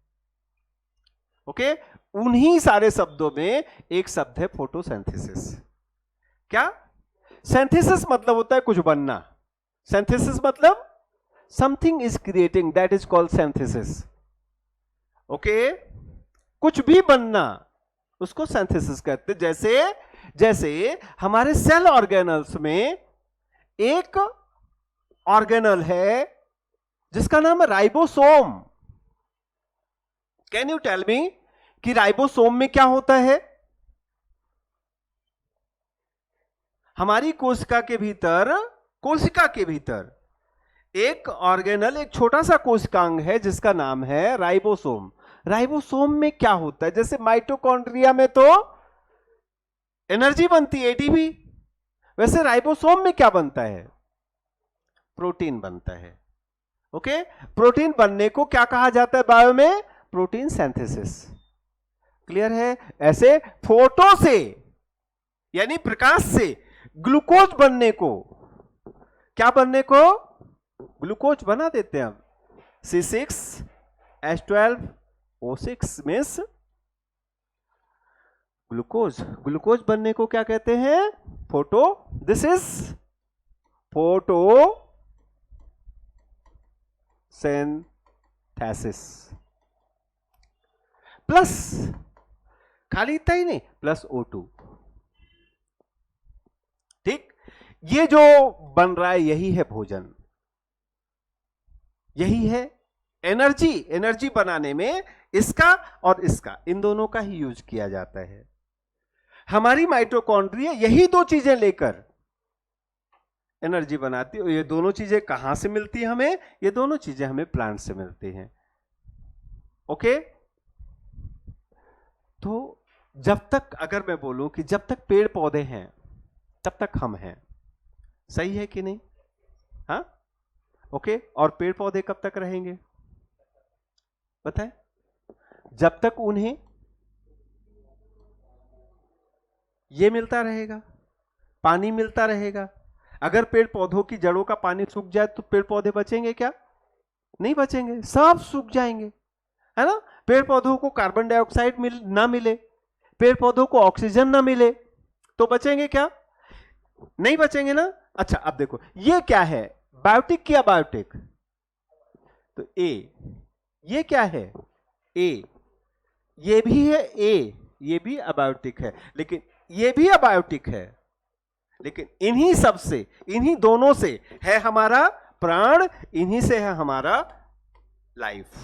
Speaker 1: ओके? उन्हीं सारे शब्दों में एक शब्द है फोटोसिंथेसिस। क्या? सिंथेसिस मतलब होता है कुछ बनना। सिंथेसिस मतलब something is creating, that is called synthesis. Okay? कुछ भी बनना, उसको सिंथेसिस कहते हैं। जैसे जैसे हमारे सेल ऑर्गेनल्स में एक ऑर्गेनल है जिसका नाम है ribosome. Can you tell me कि राइबोसोम में क्या होता है? हमारी कोशिका के भीतर एक ऑर्गेनल, एक छोटा सा कोशिकांग है जिसका नाम है राइबोसोम। राइबोसोम में क्या होता है? जैसे माइटोकॉन्ड्रिया में तो एनर्जी बनती है, एटीपी, वैसे राइबोसोम में क्या बनता है? प्रोटीन बनता है। ओके? प्रोटीन बनने को क्या कहा जाता है बायो में? Protein synthesis. क्लियर है? ऐसे फोटो से, यानी प्रकाश से, ग्लूकोज बनने को, क्या बनने को? ग्लूकोज बना देते हैं हम। C6H12O6 means glucose. ग्लूकोज बनने को क्या कहते हैं? Photo. This is photo synthesis. Plus, खाली इतना ही नहीं, प्लस O2। ठीक? ये जो बन रहा है यही है भोजन, यही है एनर्जी। एनर्जी बनाने में इसका और इसका, इन दोनों का ही यूज किया जाता है। हमारी माइटोकॉन्ड्रिया यही दो चीजें लेकर एनर्जी बनाती है। ये दोनों चीजें कहां से मिलती है हमें? ये दोनों चीजें हमें प्लांट से मिलती हैं। ओके? तो जब तक, अगर मैं बोलूं कि जब तक पेड़ पौधे हैं तब तक हम हैं, सही है कि नहीं? हाँ? ओके? और पेड़ पौधे कब तक रहेंगे बताएं? जब तक उन्हें ये मिलता रहेगा, पानी मिलता रहेगा। अगर पेड़ पौधों की जड़ों का पानी सूख जाए तो पेड़ पौधे बचेंगे क्या? नहीं बचेंगे, सब सूख जाएंगे, है ना? पेड़ पौधों को कार्बन डाइऑक्साइड ना मिले, पेड़ पौधों को ऑक्सीजन ना मिले, तो बचेंगे क्या? नहीं बचेंगे ना। अच्छा, अब देखो ये क्या है? बायोटिक या बायोटिक? तो ए, ये क्या है? ए, ये भी है ए, ये भी अबायोटिक है, लेकिन ये भी अबायोटिक है। लेकिन इन्हीं सब से, इन्हीं दोनों से है हमारा प्राण, इन्हीं से है हमारा लाइफ,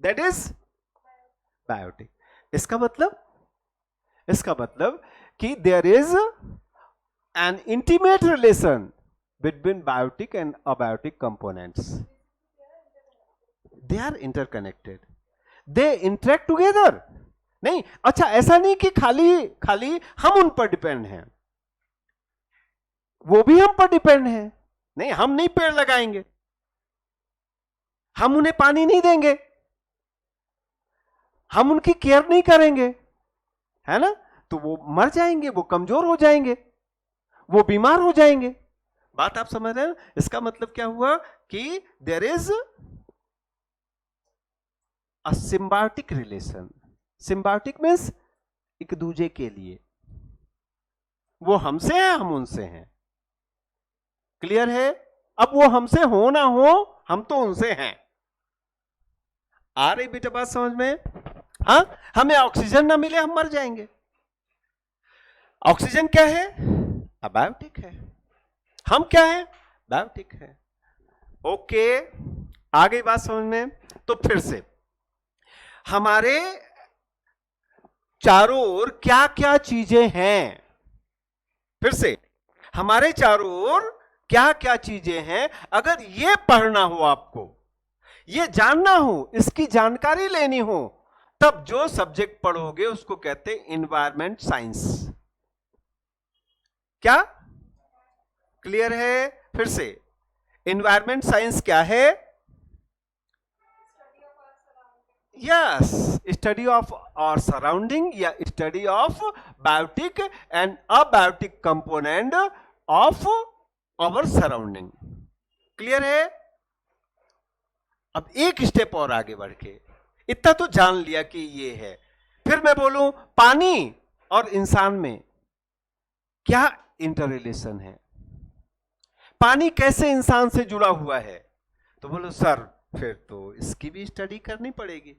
Speaker 1: दैट इज बायोटिक। इसका मतलब कि there is an intimate relation between biotic and abiotic components. They are interconnected, they interact together. नहीं, अच्छा ऐसा नहीं कि खाली हम उन पर डिपेंड हैं, वो भी हम पर डिपेंड है। नहीं, हम नहीं पेड़ लगाएंगे, हम उन्हें पानी नहीं देंगे, हम उनकी केयर नहीं करेंगे, है ना? तो वो मर जाएंगे, वो कमजोर हो जाएंगे, वो बीमार हो जाएंगे। बात आप समझ रहे हैं? इसका मतलब क्या हुआ कि there is a symbiotic relation. Symbiotic means एक दूसरे के लिए, वो हमसे है, हम उनसे हैं। क्लियर है? अब वो हमसे हो ना हो, हम तो उनसे हैं। आ रही बेटा बात समझ में? हाँ, हमें ऑक्सीजन ना मिले हम मर जाएंगे। ऑक्सीजन क्या है? अबायोटिक है। हम क्या है? बायोटिक है। ओके, आ गई बात समझ में? तो फिर से हमारे चारों ओर क्या क्या चीजें हैं? फिर से हमारे चारों ओर क्या क्या चीजें हैं? अगर ये पढ़ना हो, आपको ये जानना हो, इसकी जानकारी लेनी हो, तब जो सब्जेक्ट पढ़ोगे उसको कहते हैं इन्वायरमेंट साइंस। क्या क्लियर है? फिर से इन्वायरमेंट साइंस क्या है? Yes, study of our surrounding या study of biotic and abiotic component of our surrounding. Clear है? अब एक स्टेप और आगे बढ़ के इतना तो जान लिया कि ये है, फिर मैं बोलूं पानी और इंसान में क्या इंटर रिलेशन है? पानी कैसे इंसान से जुड़ा हुआ है? तो बोलो सर फिर तो इसकी भी स्टडी करनी पड़ेगी।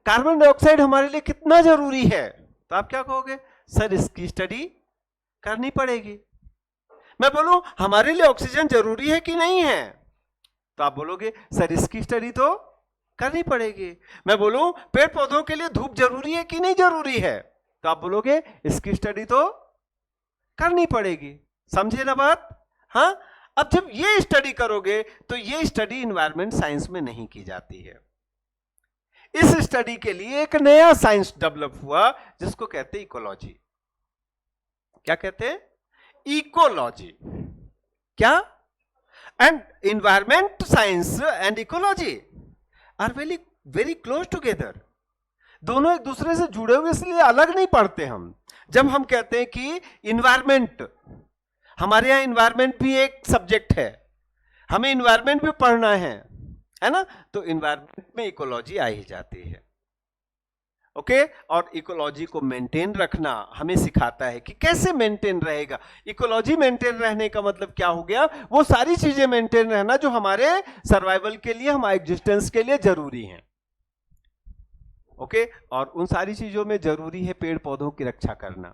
Speaker 1: कार्बन डाइऑक्साइड हमारे लिए कितना जरूरी है? तो आप क्या कहोगे? सर इसकी स्टडी करनी पड़ेगी। मैं बोलूं हमारे लिए ऑक्सीजन जरूरी है कि नहीं है? तो आप बोलोगे सर इसकी स्टडी तो करनी पड़ेगी। मैं बोलूं पेड़ पौधों के लिए धूप जरूरी है कि नहीं जरूरी है? तो आप बोलोगे इसकी स्टडी तो करनी पड़ेगी। समझे ना बात? हाँ, अब जब ये स्टडी करोगे तो ये स्टडी इन्वायरमेंट साइंस में नहीं की जाती है। इस स्टडी के लिए एक नया साइंस डेवलप हुआ जिसको कहते हैं इकोलॉजी। क्या कहते हैं? इकोलॉजी। क्या? And environment science and ecology are very close together. दोनों एक दूसरे से जुड़े हुए, इसलिए अलग नहीं पढ़ते हम। जब हम कहते हैं कि इन्वायरमेंट, हमारे यहां इन्वायरमेंट भी एक सब्जेक्ट है, हमें इन्वायरमेंट भी पढ़ना है ना? तो इन्वायरमेंट में इकोलॉजी आ ही जाती है। ओके, और इकोलॉजी को मेंटेन रखना हमें सिखाता है कि कैसे मेंटेन रहेगा। इकोलॉजी मेंटेन रहने का मतलब क्या हो गया? वो सारी चीजें मेंटेन रहना जो हमारे सर्वाइवल के लिए, हमारे एग्जिस्टेंस के लिए जरूरी हैं। ओके, और उन सारी चीजों में जरूरी है पेड़ पौधों की रक्षा करना।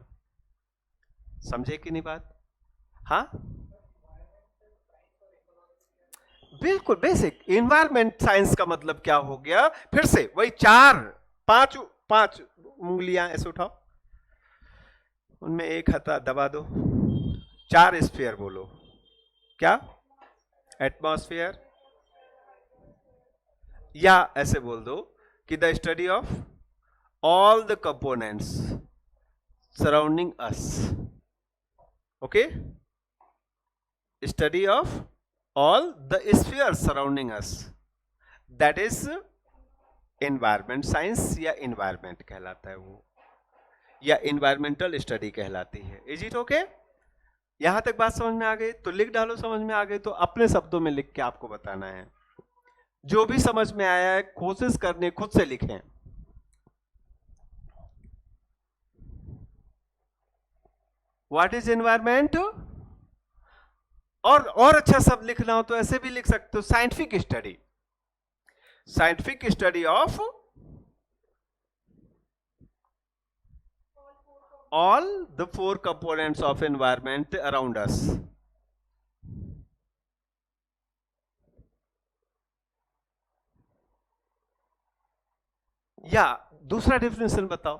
Speaker 1: समझे कि नहीं बात? हाँ, बिल्कुल बेसिक। इन्वायरमेंट साइंस का मतलब क्या हो गया? फिर से वही पांच उंगलियां ऐसे उठाओ, उनमें एक हथा दबा दो, 4 स्फीयर बोलो। क्या? एटमॉस्फेयर, या ऐसे बोल दो कि the study of all the components surrounding us. Okay, study of all the spheres surrounding us, that is environment science या एनवायरमेंट कहलाता है वो, या एनवायरमेंटल स्टडी कहलाती है। Is it okay? यहां तक बात समझ में आ गई? तो लिख डालो समझ में आ गई तो अपने शब्दों में लिख के आपको बताना है। जो भी समझ में आया है कोशिश करने खुद से लिखें। What is environment? और अच्छा शब्द लिखना हो तो ऐसे भी लिख सकते हो, scientific study. Scientific study of all the 4 components of environment around us. या दूसरा डेफिनेशन बताओ,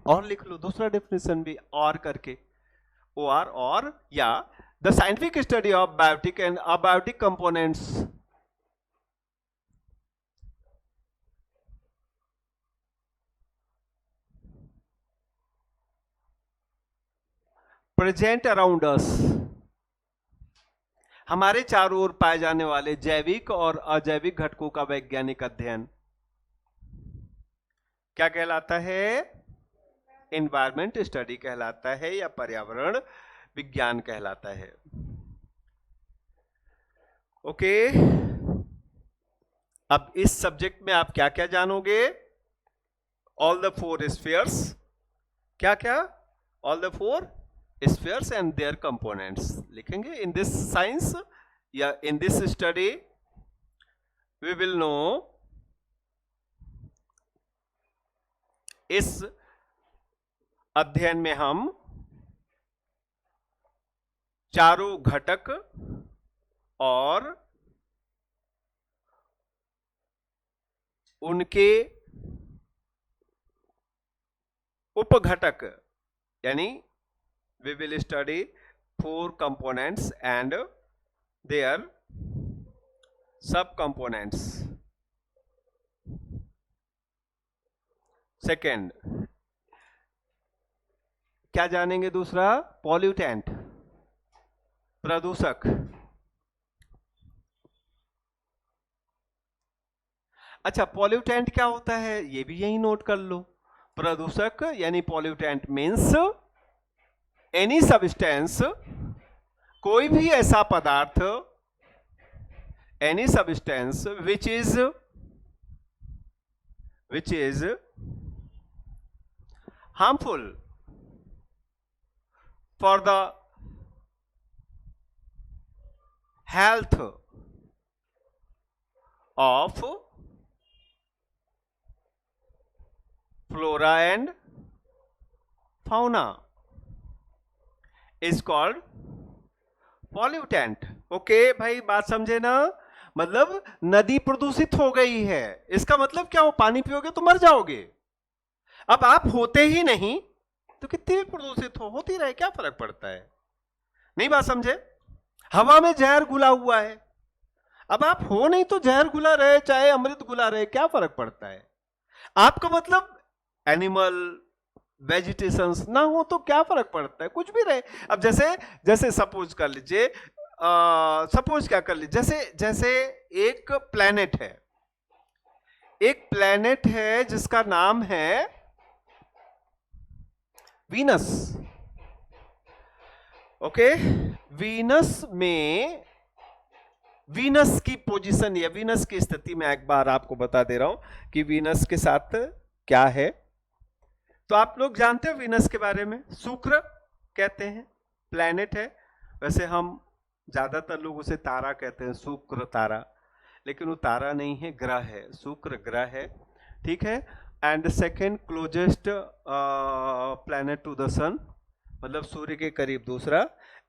Speaker 1: और लिख लो दूसरा डेफिनेशन भी, और करके, और या the scientific study of biotic and abiotic components present around us. हमारे चारों ओर पाए जाने वाले जैविक और अजैविक घटकों का वैज्ञानिक अध्ययन क्या कहलाता है? एनवायरमेंट स्टडी कहलाता है या पर्यावरण विज्ञान कहलाता है। ओके, अब इस सब्जेक्ट में आप क्या क्या जानोगे? All the 4 spheres. क्या क्या? All the 4 spheres and their components लिखेंगे. in this science या in this study we will know इस अध्ययन में हम चारों घटक और उनके उपघटक यानी we will study 4 components and their subcomponents. Second क्या जानेंगे? दूसरा पॉल्यूटेंट, प्रदूषक. अच्छा, पॉल्यूटेंट क्या होता है ये भी यही नोट कर लो. प्रदूषक यानी पॉल्यूटेंट मीन्स एनी सब्सटेंस, कोई भी ऐसा पदार्थ, any substance which is harmful for the health of flora and fauna is called pollutant. Okay भाई, बात समझे ना? मतलब नदी प्रदूषित हो गई है, इसका मतलब क्या? वो पानी पियोगे तो मर जाओगे. अब आप होते ही नहीं तो कितनी भी प्रदूषित होती रहे, क्या फर्क पड़ता है? नहीं बात समझे? हवा में जहर घुला हुआ है, अब आप हो नहीं तो जहर घुला रहे चाहे अमृत घुला रहे, क्या फर्क पड़ता है? आपका मतलब एनिमल वेजिटेशंस ना हो तो क्या फर्क पड़ता है? कुछ भी रहे. अब जैसे सपोज कर लीजिए, सपोज क्या कर लीजिए, जैसे एक प्लेनेट है जिसका नाम है वीनस. ओके, वीनस में वीनस की पोजीशन या वीनस की स्थिति में एक बार आपको बता दे रहा हूं कि वीनस के साथ क्या है. तो आप लोग जानते हो वीनस के बारे में, शुक्र कहते हैं, प्लैनेट है. वैसे हम ज्यादातर लोग उसे तारा कहते हैं, शुक्र तारा, लेकिन वो तारा नहीं है, ग्रह है. शुक्र ग्रह है, ठीक है. And second closest planet to the sun, मतलब सूर्य के करीब दूसरा.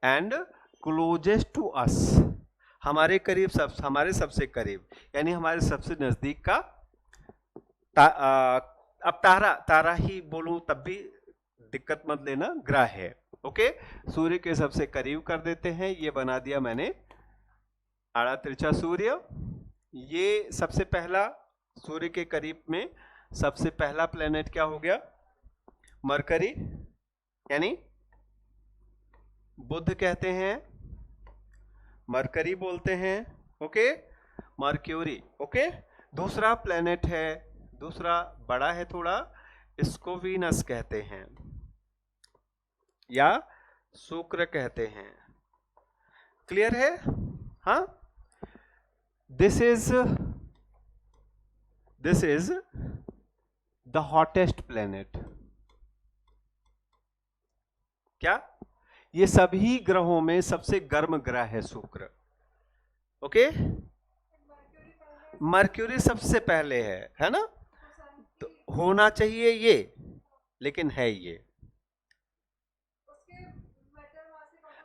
Speaker 1: एंड क्लोजेस्ट टू अस, हमारे करीब, हमारे सबसे करीब, यानी हमारे सबसे नजदीक का. अब तारा ही बोलूं तब भी दिक्कत मत लेना, ग्रह है. ओके, सूर्य के सबसे करीब कर देते हैं. ये बना दिया मैंने आड़ा तिरछा सूर्य. ये सबसे पहला, सूर्य के करीब में सबसे पहला प्लेनेट क्या हो गया? मरकरी, यानी बुध कहते हैं, मरकरी बोलते हैं. Okay, mercury. ओके, दूसरा प्लेनेट है, दूसरा बड़ा है थोड़ा, इसको वीनस कहते हैं या शुक्र कहते हैं. क्लियर है? हाँ, this is the hottest planet. क्या? ये सभी ग्रहों में सबसे गर्म ग्रह है शुक्र. ओके, मर्क्यूरी सबसे पहले है ना? तो होना चाहिए ये, लेकिन है ये.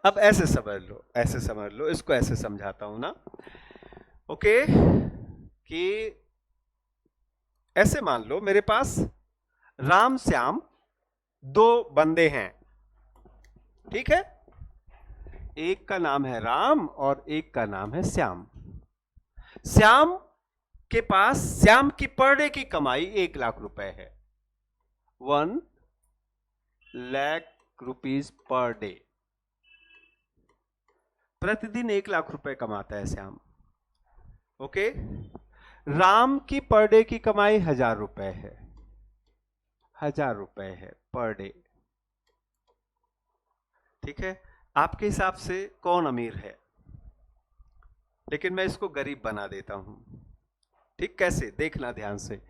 Speaker 1: अब ऐसे समझ लो, इसको ऐसे समझाता हूं ना. ओके, कि ऐसे मान लो मेरे पास राम श्याम 2 बंदे हैं, ठीक है. एक का नाम है राम और एक का नाम है श्याम. श्याम के पास, श्याम की पर डे की कमाई 1 लाख रुपए है. 1 लाख रुपीज पर डे, प्रतिदिन 1 लाख रुपए कमाता है श्याम. ओके, राम की पर डे की कमाई 1000 रुपए है, 1000 रुपए है पर डे. ठीक है, आपके हिसाब से कौन अमीर है? लेकिन मैं इसको गरीब बना देता हूं. ठीक, कैसे? देखना ध्यान से.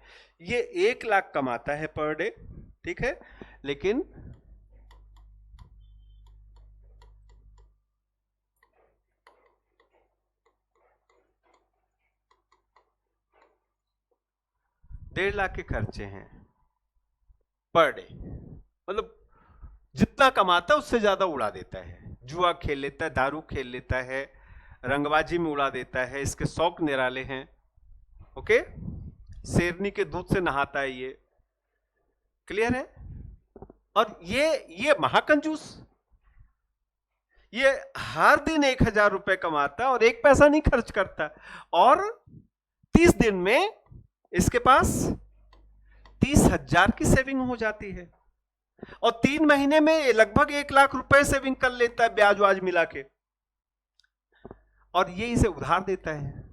Speaker 1: ये 1 लाख कमाता है पर डे, ठीक है, लेकिन 1.5 लाख के खर्चे हैं पर डे, मतलब जितना कमाता है उससे ज्यादा उड़ा देता है। जुआ खेल लेता है, दारू खेल लेता है, रंगबाजी में उड़ा देता है, इसके शौक निराले हैं। ओके, शेरनी के दूध से नहाता है ये, क्लियर है। और ये महाकंजूस, ये हर दिन 1,000 रुपए कमाता है और 1 पैसा नहीं खर्च करता, और 30 दिन में इसके पास 30,000 की सेविंग हो जाती है, और 3 महीने में लगभग 1 लाख रुपए सेविंग कर लेता है ब्याज वाज मिला के, और ये इसे उधार देता है।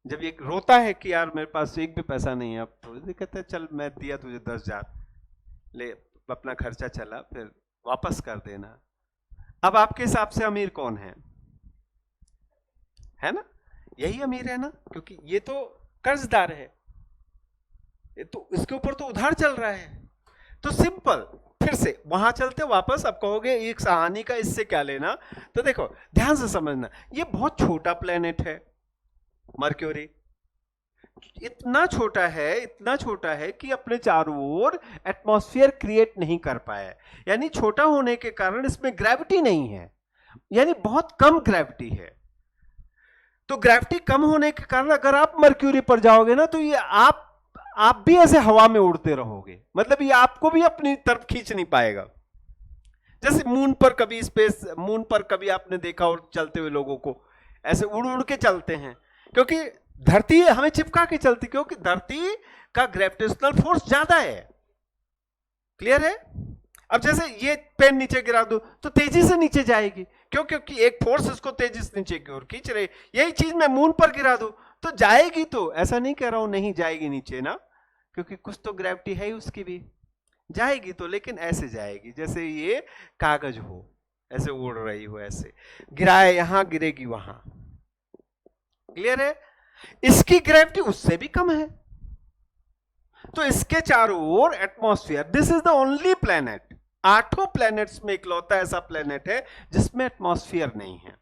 Speaker 1: जब ये रोता है कि यार मेरे पास एक भी पैसा नहीं है, अब तो कहता है चल मैं दिया तुझे 10,000, ले अपना खर्चा चला, फिर वापस कर देना। अब आपके हिसाब से अमीर कौन है ना? यही अमीर है ना, क्योंकि ये तो कर्जदार है, ये तो इसके ऊपर तो उधार चल रहा है। तो सिंपल, फिर से वहां चलते वापस। अब कहोगे एक कहानी का इससे क्या लेना, तो देखो ध्यान से समझना, ये बहुत छोटा प्लेनेट है मर्क्यूरी, इतना छोटा है कि अपने चारों ओर एटमॉस्फेयर क्रिएट नहीं कर पाया, यानी छोटा होने के कारण इसमें ग्रेविटी नहीं है, यानी बहुत कम ग्रेविटी है। तो ग्रेविटी कम होने के कारण अगर आप मर्क्यूरी पर जाओगे ना, तो ये आप भी ऐसे हवा में उड़ते रहोगे, मतलब ये आपको भी अपनी तरफ खींच नहीं पाएगा। जैसे मून पर कभी आपने देखा और चलते हुए लोगों को ऐसे उड़ उड़ के चलते हैं, क्योंकि धरती हमें चिपका के चलती, क्योंकि धरती का ग्रेविटेशनल फोर्स ज्यादा है, क्लियर है। अब जैसे ये पेन नीचे गिरा दो तो तेजी से नीचे जाएगी, क्योंकि एक फोर्स इसको तेजी से नीचे की ओर खींच रही। यही चीज मैं मून पर गिरा दूं तो जाएगी, तो ऐसा नहीं कह रहा हूं नहीं जाएगी नीचे ना, क्योंकि कुछ तो ग्रेविटी है उसकी भी, जाएगी तो, लेकिन ऐसे जाएगी जैसे ये कागज हो, ऐसे उड़ रही हो, ऐसे गिराए यहां गिरेगी वहां, क्लियर है। इसकी ग्रेविटी उससे भी कम है, तो इसके चारों ओर atmosphere, this is the only planet, 8 planets में इकलौता ऐसा प्लेनेट है जिसमें एटमॉस्फेयर नहीं है।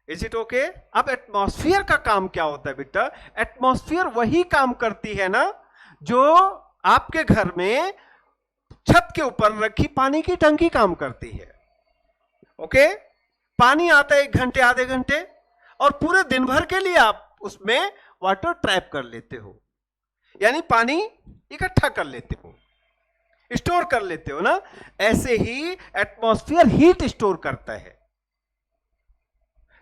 Speaker 1: Is it okay? अब एटमॉस्फेयर का काम क्या होता है बेटा? एटमॉस्फेयर वही काम करती है ना जो आपके घर में छत के ऊपर रखी पानी की टंकी काम करती है। ओके, पानी आता है 1 घंटे आधे घंटे, और पूरे दिन भर के लिए आप उसमें वाटर ट्रैप कर लेते हो, यानी पानी इकट्ठा कर लेते हो, स्टोर कर लेते हो ना। ऐसे ही एटमॉस्फेयर हीट स्टोर करता है।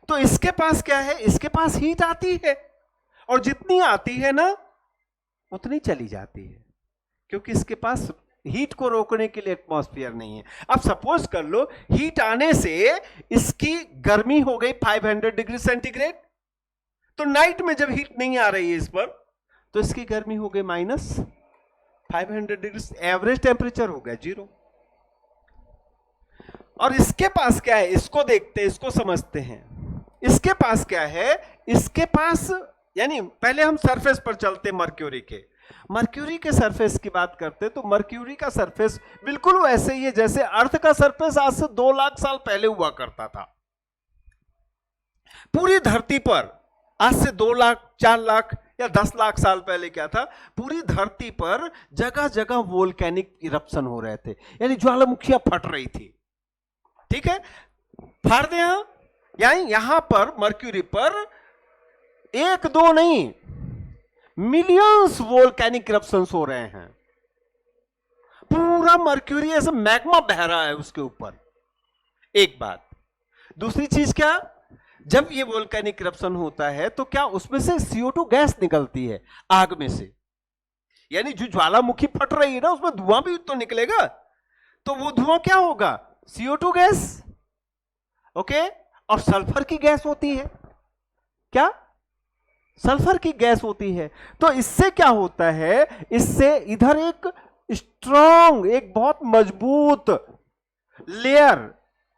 Speaker 1: तो इसके पास क्या है? इसके पास हीट आती है, और जितनी आती है ना उतनी चली जाती है, क्योंकि इसके पास हीट को रोकने के लिए एटमॉस्फेयर नहीं है। अब सपोज कर लो हीट आने से इसकी गर्मी हो गई 500 डिग्री सेंटीग्रेड, तो नाइट में जब हीट नहीं आ रही है इस पर, तो इसकी गर्मी हो गई -500 डिग्री, एवरेज टेम्परेचर हो गया 0। और इसके पास क्या है? इसको देखते हैं, इसको समझते हैं। इसके पास क्या है? इसके पास, यानी पहले हम सरफेस पर चलते मर्क्यूरी के सरफेस की बात करते, तो मर्क्यूरी का सरफेस बिल्कुल वैसे ही है जैसे अर्थ का सरफेस आज से 2 लाख साल पहले हुआ करता था। पूरी धरती पर आज से 2 लाख 4 लाख या 10 लाख साल पहले क्या था? पूरी धरती पर जगह जगह वोल्केनिक इरप्शन हो रहे थे, यानी ज्वालामुखियां फट रही थी। ठीक है, फाड़ दे यानी यहां पर मर्क्यूरी पर 1-2 नहीं, मिलियंस वोल्केनिक इरप्शंस हो रहे हैं। पूरा मर्क्यूरी ऐसे मैग्मा बह रहा है उसके ऊपर। एक बात। दूसरी चीज क्या? जब ये वोल्केनिक इरप्शन होता है तो क्या उसमें से CO2 गैस निकलती है आग में से, यानी जो ज्वालामुखी फट रही है ना उसमें धुआं भी तो निकलेगा, तो वो धुआं क्या होगा? CO2 gas. ओके, और सल्फर की गैस होती है। क्या? सल्फर की गैस होती है। तो इससे क्या होता है? इससे इधर एक स्ट्रॉन्ग, एक बहुत मजबूत लेयर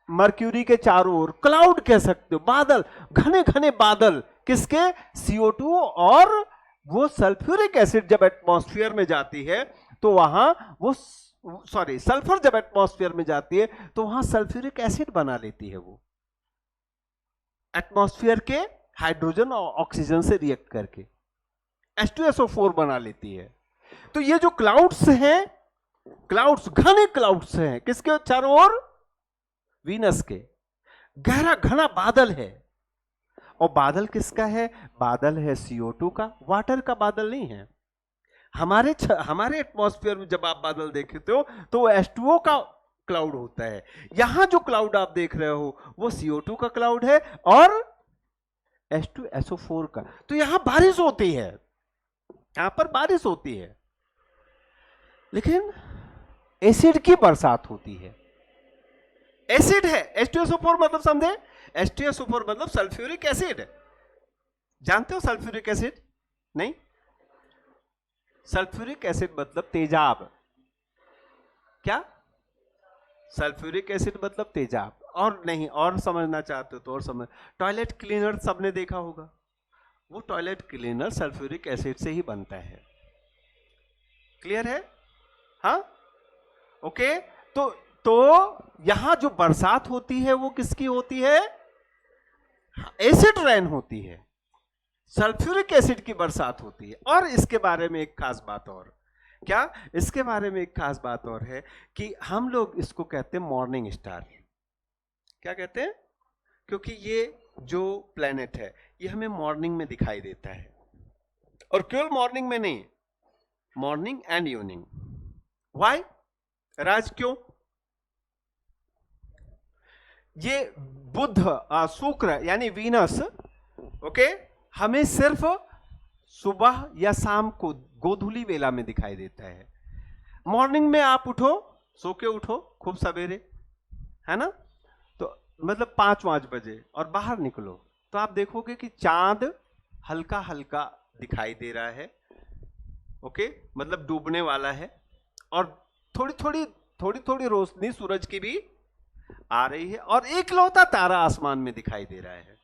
Speaker 1: मर्क्यूरी के चारों ओर, क्लाउड कह सकते हो, बादल, घने घने बादल, किसके? CO2 और वो सल्फ्यूरिक एसिड जब एटमॉस्फेयर में जाती है तो वहां वो सल्फर जब एटमॉस्फेयर में जाती है तो वहां सल्फ्यूरिक एसिड बना लेती है, वो एटमॉस्फेयर के हाइड्रोजन और ऑक्सीजन से रिएक्ट करके। H2SO4 बना लेती है। तो ये जो क्लाउड्स हैं, क्लाउड्स घने क्लाउड्स हैं किसके चारों ओर? वीनस के। गहरा घना बादल है। और बादल किसका है? बादल है CO2 का, वाटर का बादल नहीं है। हमारे एटमॉस्फेयर में जब आप बादल देखते हो तो वो H2O का क्लाउड होता है। यहां जो क्लाउड आप देख रहे हो वो CO2 का क्लाउड है और H2SO4 का। तो यहां बारिश होती है, यहां पर बारिश होती है, लेकिन एसिड की बरसात होती है। एसिड है H2SO4 मतलब समझे? H2SO4 मतलब सल्फ्यूरिक एसिड। जानते हो सल्फ्यूरिक एसिड? नहीं? सल्फ्यूरिक एसिड मतलब तेजाब। क्या? सल्फ्यूरिक एसिड मतलब तेजाब। और नहीं, और समझना चाहते हो तो और समझ, टॉयलेट क्लीनर सबने देखा होगा, वो टॉयलेट क्लीनर सल्फ्यूरिक एसिड से ही बनता है। क्लियर है? हाँ, ओके। तो यहां जो बरसात होती है वो किसकी होती है? एसिड रेन होती है, सल्फ्यूरिक एसिड की बरसात होती है। और इसके बारे में एक खास बात और, क्या? इसके बारे में एक खास बात और है कि हम लोग इसको कहते हैं मॉर्निंग स्टार। क्या कहते हैं? क्योंकि ये जो प्लेनेट है ये हमें मॉर्निंग में दिखाई देता है, और केवल मॉर्निंग में नहीं, मॉर्निंग एंड इवनिंग। व्हाई? राज क्यों? ये बुध शुक्र यानी वीनस, ओके, हमें सिर्फ सुबह या शाम को गोधूली वेला में दिखाई देता है। मॉर्निंग में आप उठो, सो के उठो खूब सवेरे, है ना, तो मतलब 5 बजे और बाहर निकलो तो आप देखोगे कि चांद हल्का हल्का दिखाई दे रहा है, ओके, मतलब डूबने वाला है, और थोड़ी थोड़ी रोशनी सूरज की भी आ रही है, और एक लौता तारा आसमान में दिखाई दे रहा है।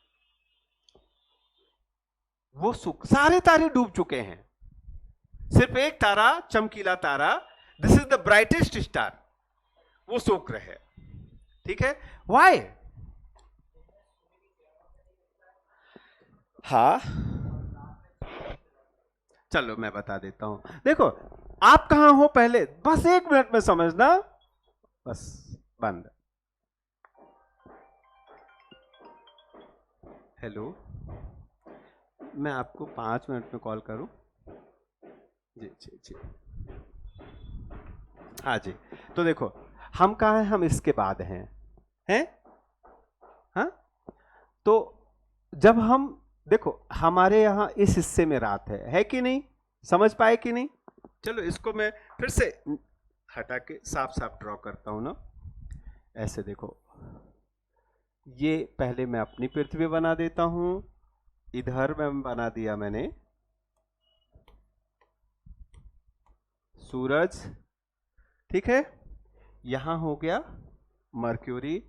Speaker 1: वो सारे तारे डूब चुके हैं, सिर्फ एक तारा, चमकीला तारा, this is the brightest star, वो शुक्र है। ठीक है? व्हाई? हाँ, चलो मैं बता देता हूं। देखो, आप कहां हो पहले बस 1 मिनट में समझना, बस बंद। हेलो, मैं आपको 5 मिनट में कॉल करूं? जी जी जी, हाँ जी। तो देखो, हम कहाँ हैं? हम इसके बाद हैं? हाँ, तो जब हम देखो हमारे यहाँ इस हिस्से में रात है कि नहीं? समझ पाए कि नहीं? चलो इसको मैं फिर से हटा के साफ साफ ड्रॉ करता हूं ना। ऐसे देखो, ये पहले मैं अपनी पृथ्वी बना देता हूं, इधर में बना दिया मैंने सूरज, ठीक है, यहां हो गया मर्क्यूरी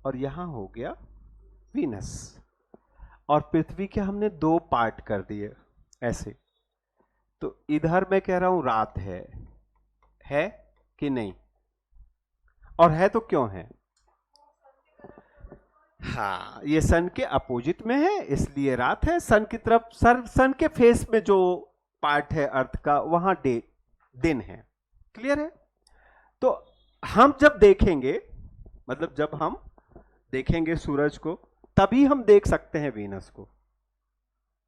Speaker 1: और यहां हो गया वीनस, और पृथ्वी के हमने 2 पार्ट कर दिए ऐसे। तो इधर मैं कह रहा हूं रात है कि नहीं? और है तो क्यों है? हाँ, ये सन के अपोजिट में है इसलिए रात है। सन की तरफ, सन के फेस में जो पार्ट है अर्थ का वहां दिन है। क्लियर है? तो हम जब देखेंगे, मतलब जब हम देखेंगे सूरज को, तभी हम देख सकते हैं वीनस को।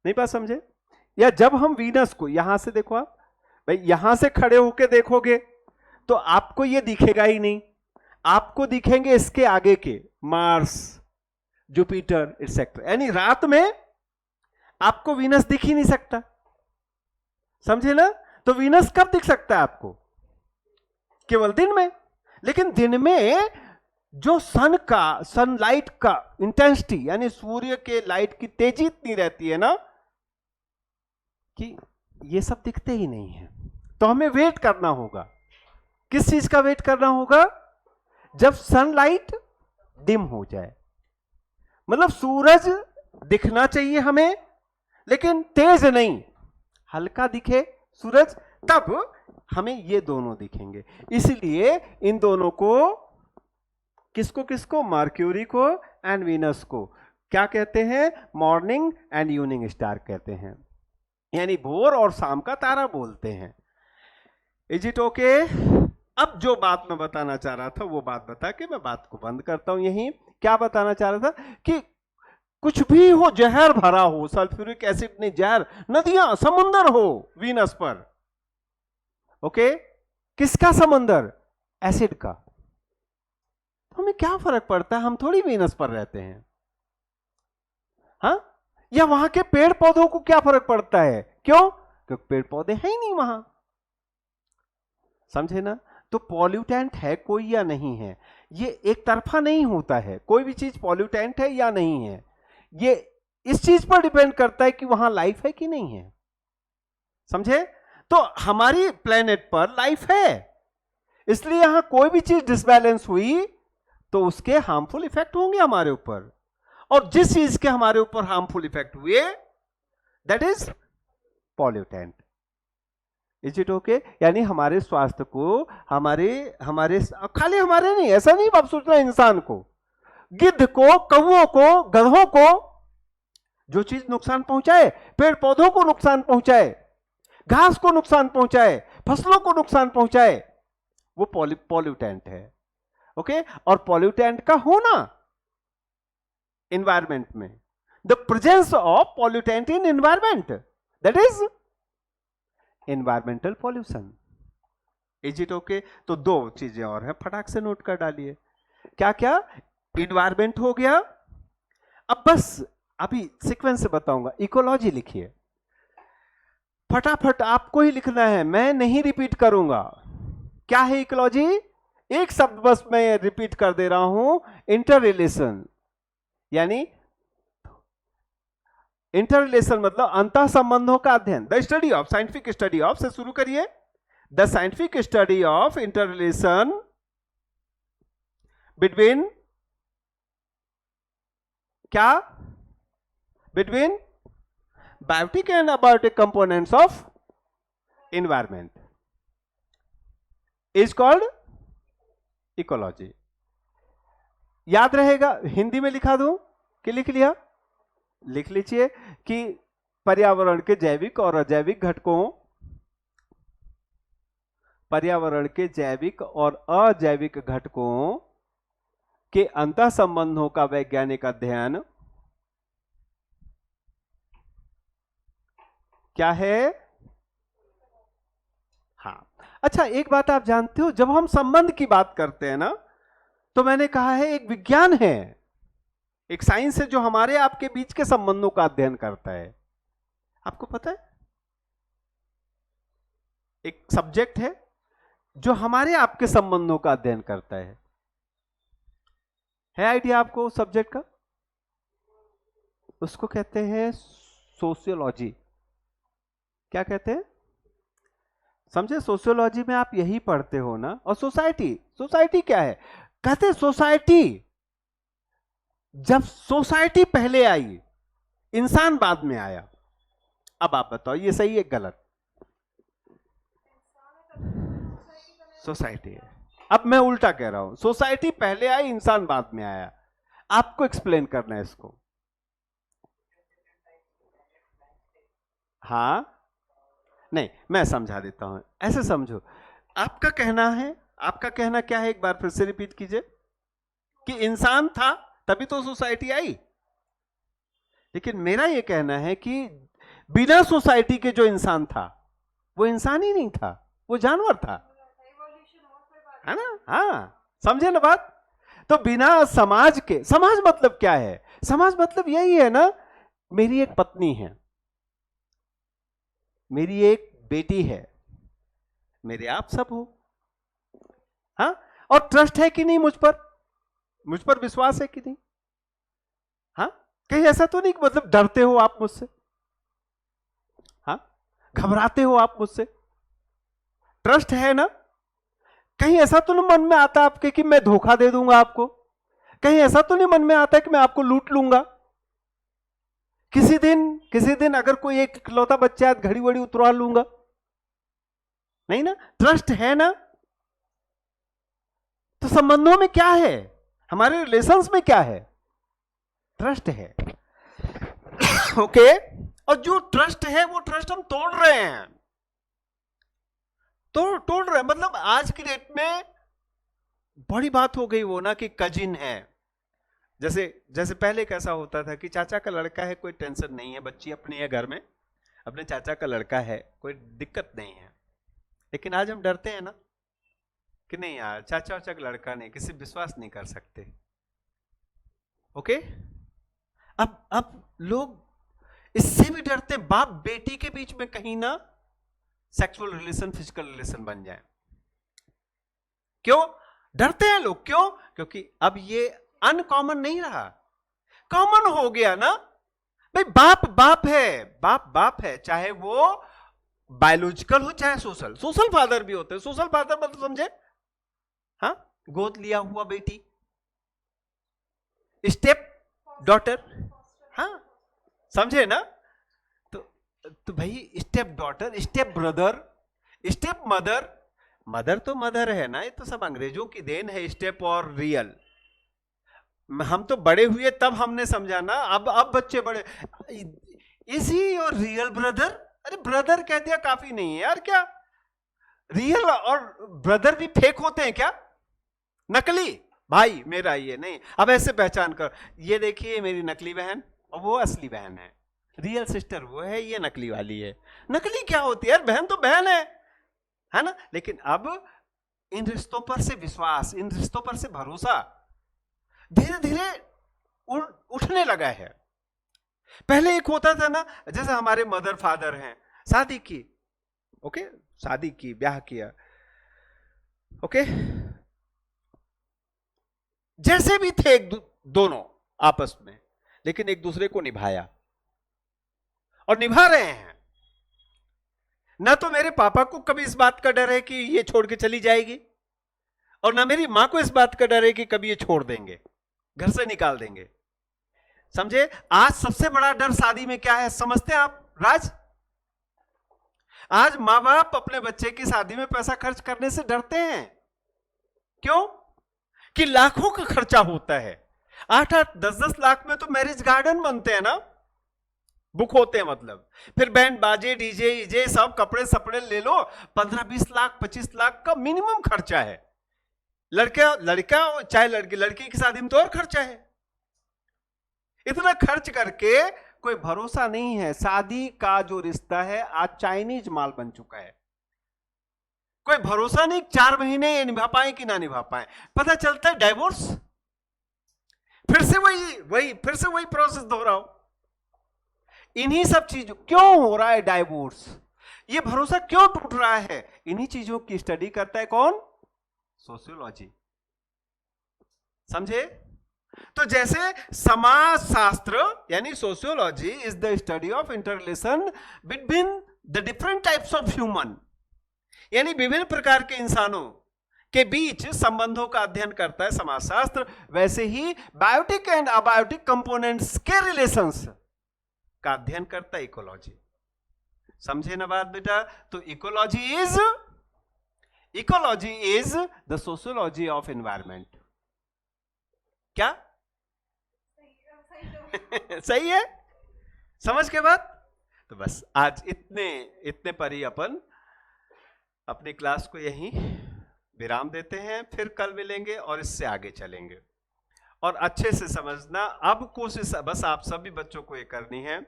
Speaker 1: नहीं बात समझे? या जब हम वीनस को यहां से देखो, आप भाई यहां से खड़े होके देखोगे तो आपको ये दिखेगा ही नहीं, आपको दिखेंगे इसके आगे के मार्स, जुपिटर एक्सेट्रा, यानी रात में आपको वीनस दिख ही नहीं सकता। समझे ना? तो वीनस कब दिख सकता है आपको? केवल दिन में। लेकिन दिन में जो सनलाइट का इंटेंसिटी, यानी सूर्य के लाइट की तेजी इतनी रहती है ना कि ये सब दिखते ही नहीं है। तो हमें वेट करना होगा। किस चीज का वेट करना होगा? जब सनलाइट डिम हो जाए, मतलब सूरज दिखना चाहिए हमें लेकिन तेज नहीं, हल्का दिखे सूरज, तब हमें ये दोनों दिखेंगे। इसलिए इन दोनों को, किसको मर्क्यूरी को एंड वीनस को क्या कहते हैं? मॉर्निंग एंड इवनिंग स्टार कहते हैं। यानी भोर और शाम का तारा बोलते हैं। Is it okay? अब जो बात मैं बताना चाह रहा था वो बात बता के मैं बात को बंद करता हूं यहीं। क्या बताना चाह रहा था कि कुछ भी हो, जहर भरा हो, सल्फ्यूरिक एसिड नहीं, जहर, नदियां, समुंदर हो वीनस पर, ओके, किसका समंदर? एसिड का। तो हमें क्या फर्क पड़ता है, हम थोड़ी वीनस पर रहते हैं, हाँ? या वहां के पेड़ पौधों को क्या फर्क पड़ता है? क्यों? क्योंकि पेड़ पौधे हैं ही नहीं वहां, समझे ना? तो पॉल्यूटेंट है कोई या नहीं है, ये एक तरफा नहीं होता है। कोई भी चीज पॉल्यूटेंट है या नहीं है, ये इस चीज पर डिपेंड करता है कि वहां लाइफ है कि नहीं है, समझे? तो हमारी प्लेनेट पर लाइफ है, इसलिए यहां कोई भी चीज डिसबैलेंस हुई तो उसके हार्मफुल इफेक्ट होंगे हमारे ऊपर, और जिस चीज के हमारे ऊपर हार्मफुल इफेक्ट हुए that is pollutant. Is it okay? यानी हमारे स्वास्थ्य को, हमारे हमारे खाली हमारे नहीं, ऐसा नहीं आप सोचना, इंसान को, गिद्ध को, कौओं को, गधों को जो चीज नुकसान पहुंचाए, पेड़ पौधों को नुकसान पहुंचाए, घास को नुकसान पहुंचाए, फसलों को नुकसान पहुंचाए, वो पॉल्यूटेंट है, ओके? और पॉल्यूटेंट का होना एनवायरमेंट में, the presence of pollutant in environment, that is environmental pollution. Is it okay? तो दो चीजें और हैं, फटाक से नोट कर डालिए। क्या क्या? एनवायरमेंट हो गया। अब बस अभी सीक्वेंस से बताऊंगा। इकोलॉजी लिखिए, फटाफट आपको ही लिखना है, मैं नहीं रिपीट करूंगा। क्या है इकोलॉजी? एक शब्द बस मैं रिपीट कर दे रहा हूं, इंटर रिलेशन। यानी इंटर रिलेशन मतलब अंतः संबंधों का अध्ययन, the study of, scientific study of से शुरू करिए, the scientific study of interrelation between, क्या? Between biotic and abiotic components of environment is called ecology. याद रहेगा? हिंदी में लिखा दूं कि लिख लिया? लिख लीजिए कि पर्यावरण के जैविक और अजैविक घटकों, पर्यावरण के जैविक और अजैविक घटकों के अंतः संबंधों का वैज्ञानिक अध्ययन क्या है? हाँ। अच्छा, एक बात आप जानते हो, जब हम संबंध की बात करते हैं ना, तो मैंने कहा है एक विज्ञान है, एक साइंस है जो हमारे आपके बीच के संबंधों का अध्ययन करता है। आपको पता है? एक सब्जेक्ट है जो हमारे आपके संबंधों का अध्ययन करता है आइडिया आपको उस सब्जेक्ट का? उसको कहते हैं सोशियोलॉजी। क्या कहते हैं? समझे? सोशियोलॉजी में आप यही पढ़ते हो ना। और सोसाइटी, सोसाइटी क्या है? कहते सोसाइटी, जब सोसाइटी पहले आई, इंसान बाद में आया। अब आप बताओ ये सही है गलत? सोसाइटी है। अब मैं उल्टा कह रहा हूं, सोसाइटी पहले आई, इंसान बाद में आया। आपको एक्सप्लेन करना है इसको। हाँ, नहीं, मैं समझा देता हूं, ऐसे समझो। आपका कहना है, आपका कहना क्या है, एक बार फिर से रिपीट कीजिए कि इंसान था तभी तो सोसाइटी आई। लेकिन मेरा यह कहना है कि बिना सोसाइटी के जो इंसान था वो इंसान ही नहीं था, वो जानवर था, है ना? हाँ, समझे ना बात? तो बिना समाज के, समाज मतलब क्या है? समाज मतलब यही है ना, मेरी एक पत्नी है, मेरी एक बेटी है, मेरे आप सब हो, हाँ? और ट्रस्ट है कि नहीं मुझ पर विश्वास है कि नहीं? हाँ? कहीं ऐसा तो नहीं मतलब डरते हो आप मुझसे, हाँ? घबराते हो आप मुझसे? ट्रस्ट है ना? कहीं ऐसा तो नहीं मन में आता आपके कि मैं धोखा दे दूंगा आपको? कहीं ऐसा तो नहीं मन में आता है कि मैं आपको लूट लूंगा? किसी दिन अगर कोई एक इकलौता बच्चा है, घड़ी वड़ी उतरवा लूंगा? नहीं ना? ट्रस्ट है ना? तो संबंधों में क्या है, हमारे रिलेशंस में क्या है? ट्रस्ट है। ओके, और जो ट्रस्ट है वो ट्रस्ट हम तोड़ रहे हैं, तोड़ रहे हैं। मतलब आज की डेट में बड़ी बात हो गई वो ना कि कजिन है। जैसे पहले कैसा होता था कि चाचा का लड़का है, कोई टेंशन नहीं है, बच्ची अपनी है घर में, अपने चाचा का लड़का है, कोई दिक्कत नहीं है। लेकिन आज हम डरते हैं ना कि नहीं यार, चाचा वाचा का लड़का नहीं, किसी विश्वास नहीं कर सकते। ओके, अब लोग इससे भी डरते हैं, बाप बेटी के बीच में कहीं ना सेक्सुअल रिलेशन, फिजिकल रिलेशन बन जाए। क्यों डरते हैं लोग? क्यों? क्योंकि अब ये अनकॉमन नहीं रहा, कॉमन हो गया ना भाई। बाप बाप है, बाप है, चाहे वो बायोलॉजिकल हो चाहे सोशल फादर भी होते हैं। सोशल फादर मतलब समझे, हाँ, गोद लिया हुआ बेटी, स्टेप डॉटर, हाँ, समझे ना? तो भाई step daughter, step brother, step mother, mother तो मदर है ना, ये तो सब अंग्रेजों की देन है, स्टेप और रियल। हम तो बड़े हुए तब हमने समझा ना, अब बच्चे बड़े, इसी और रियल ब्रदर, अरे ब्रदर कह दिया काफी नहीं है यार, क्या रियल और ब्रदर भी फेक होते हैं क्या? नकली भाई मेरा ये नहीं। अब ऐसे पहचान कर, ये देखिए मेरी नकली बहन और वो असली बहन है, रियल सिस्टर वो है, ये नकली वाली है। नकली क्या होती है यार, बहन तो बहन है ना? लेकिन अब इन रिश्तों पर से विश्वास, इन रिश्तों पर से भरोसा धीरे धीरे उठने लगा है। पहले एक होता था ना, जैसे हमारे मदर फादर हैं, शादी की, ओके, शादी की, ब्याह किया, ओके, जैसे भी थे दोनों आपस में, लेकिन एक दूसरे को निभाया और निभा रहे हैं ना। तो मेरे पापा को कभी इस बात का डर है कि ये छोड़ के चली जाएगी, और ना मेरी मां को इस बात का डर है कि कभी ये छोड़ देंगे, घर से निकाल देंगे। समझे? आज सबसे बड़ा डर शादी में क्या है समझते हैं आप राज? आज मां बाप अपने बच्चे की शादी में पैसा खर्च करने से डरते हैं। क्यों? कि लाखों का खर्चा होता है, 8-8, 10-10 लाख में तो मैरिज गार्डन बनते हैं ना, बुक होते हैं मतलब। फिर बैंड बाजे, डीजे ईजे, सब कपड़े सपड़े ले लो, 15-20 लाख 25 लाख का मिनिमम खर्चा है। लड़का चाहे लड़की की शादी में तो और खर्चा है। इतना खर्च करके कोई भरोसा नहीं है। शादी का जो रिश्ता है आज चाइनीज माल बन चुका है। कोई भरोसा नहीं, 4 महीने ये निभा पाए कि ना निभा पाए, पता चलता है डाइवोर्स, फिर से वही प्रोसेस दोहराओ। इन्हीं सब चीजों क्यों हो रहा है डाइवोर्स, ये भरोसा क्यों टूट रहा है? इन्हीं चीजों की स्टडी करता है कौन? सोशियोलॉजी। समझे? तो जैसे समाज शास्त्र यानी sociology is the study of interrelation between the different types of human, यानी विभिन्न प्रकार के इंसानों के बीच संबंधों का अध्ययन करता है समाजशास्त्र। वैसे ही बायोटिक एंड अबायोटिक कंपोनेंट्स के रिलेशंस का अध्ययन करता है इकोलॉजी। समझे ना बात बेटा? तो ecology is the sociology of environment. क्या सही है? समझ के बाद? तो बस आज इतने पर ही अपन अपनी क्लास को यहीं विराम देते हैं, फिर कल मिलेंगे और इससे आगे चलेंगे। और अच्छे से समझना, अब कोशिश बस आप सभी बच्चों को ये करनी है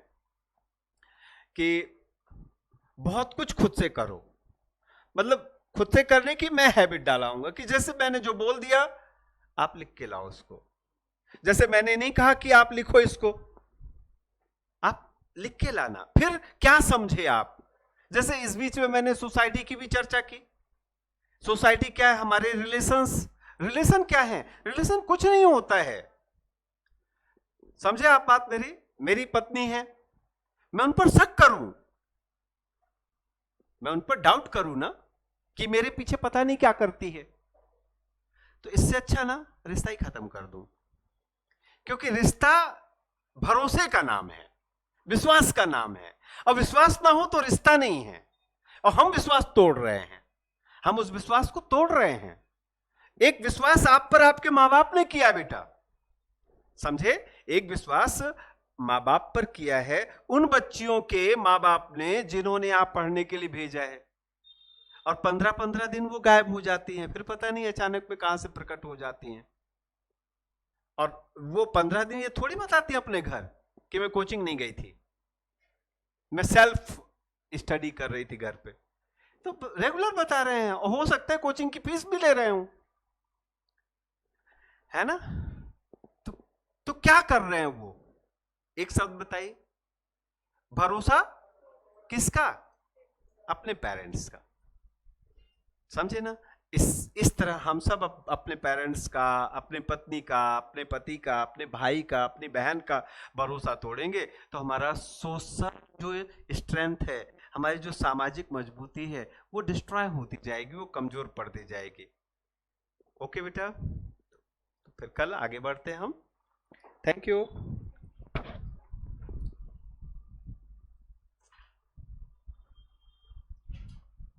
Speaker 1: कि बहुत कुछ खुद से करो। मतलब खुद से करने की मैं हैबिट डालाऊंगा कि जैसे मैंने जो बोल दिया आप लिख के लाओ उसको। जैसे मैंने नहीं कहा कि आप लिखो इसको, आप लिख के लाना। फिर क्या समझे आप? जैसे इस बीच में मैंने सोसाइटी की भी चर्चा की। सोसाइटी क्या है? हमारे रिलेशन क्या है? रिलेशन कुछ नहीं होता है। समझे आप बात मेरी पत्नी है, मैं उन पर शक करूं, मैं उन पर डाउट करूं ना कि मेरे पीछे पता नहीं क्या करती है, तो इससे अच्छा ना रिश्ता ही खत्म कर दूं। क्योंकि रिश्ता भरोसे का नाम है, विश्वास का नाम है, और विश्वास ना हो तो रिश्ता नहीं है। और हम विश्वास तोड़ रहे हैं, हम उस विश्वास को तोड़ रहे हैं। एक विश्वास आप पर आपके मां बाप ने किया बेटा, समझे? एक विश्वास माँ बाप पर किया है, उन बच्चियों के माँ बाप ने जिन्होंने आप पढ़ने के लिए भेजा है, और 15-15 दिन वो गायब हो जाती हैं, फिर पता नहीं अचानक में कहां से प्रकट हो जाती हैं। और वो 15 दिन ये थोड़ी बताती हैं अपने घर कि मैं कोचिंग नहीं गई थी, मैं सेल्फ स्टडी कर रही थी घर पे। तो रेगुलर बता रहे हैं, हो सकता है कोचिंग की फीस भी ले रहे हूं, है ना। तो, तो क्या कर रहे हैं वो? एक शब्द बताइए, भरोसा किसका? अपने पेरेंट्स का। समझे ना? इस तरह हम सब अपने पेरेंट्स का, अपने पत्नी का, अपने पति का, अपने भाई का, अपनी बहन का भरोसा तोड़ेंगे तो हमारा सोशल जो स्ट्रेंथ है, हमारी जो सामाजिक मजबूती है, वो डिस्ट्रॉय होती जाएगी, वो कमजोर पड़ती जाएगी। ओके बेटा, तो फिर कल आगे बढ़ते हैं हम। Thank you.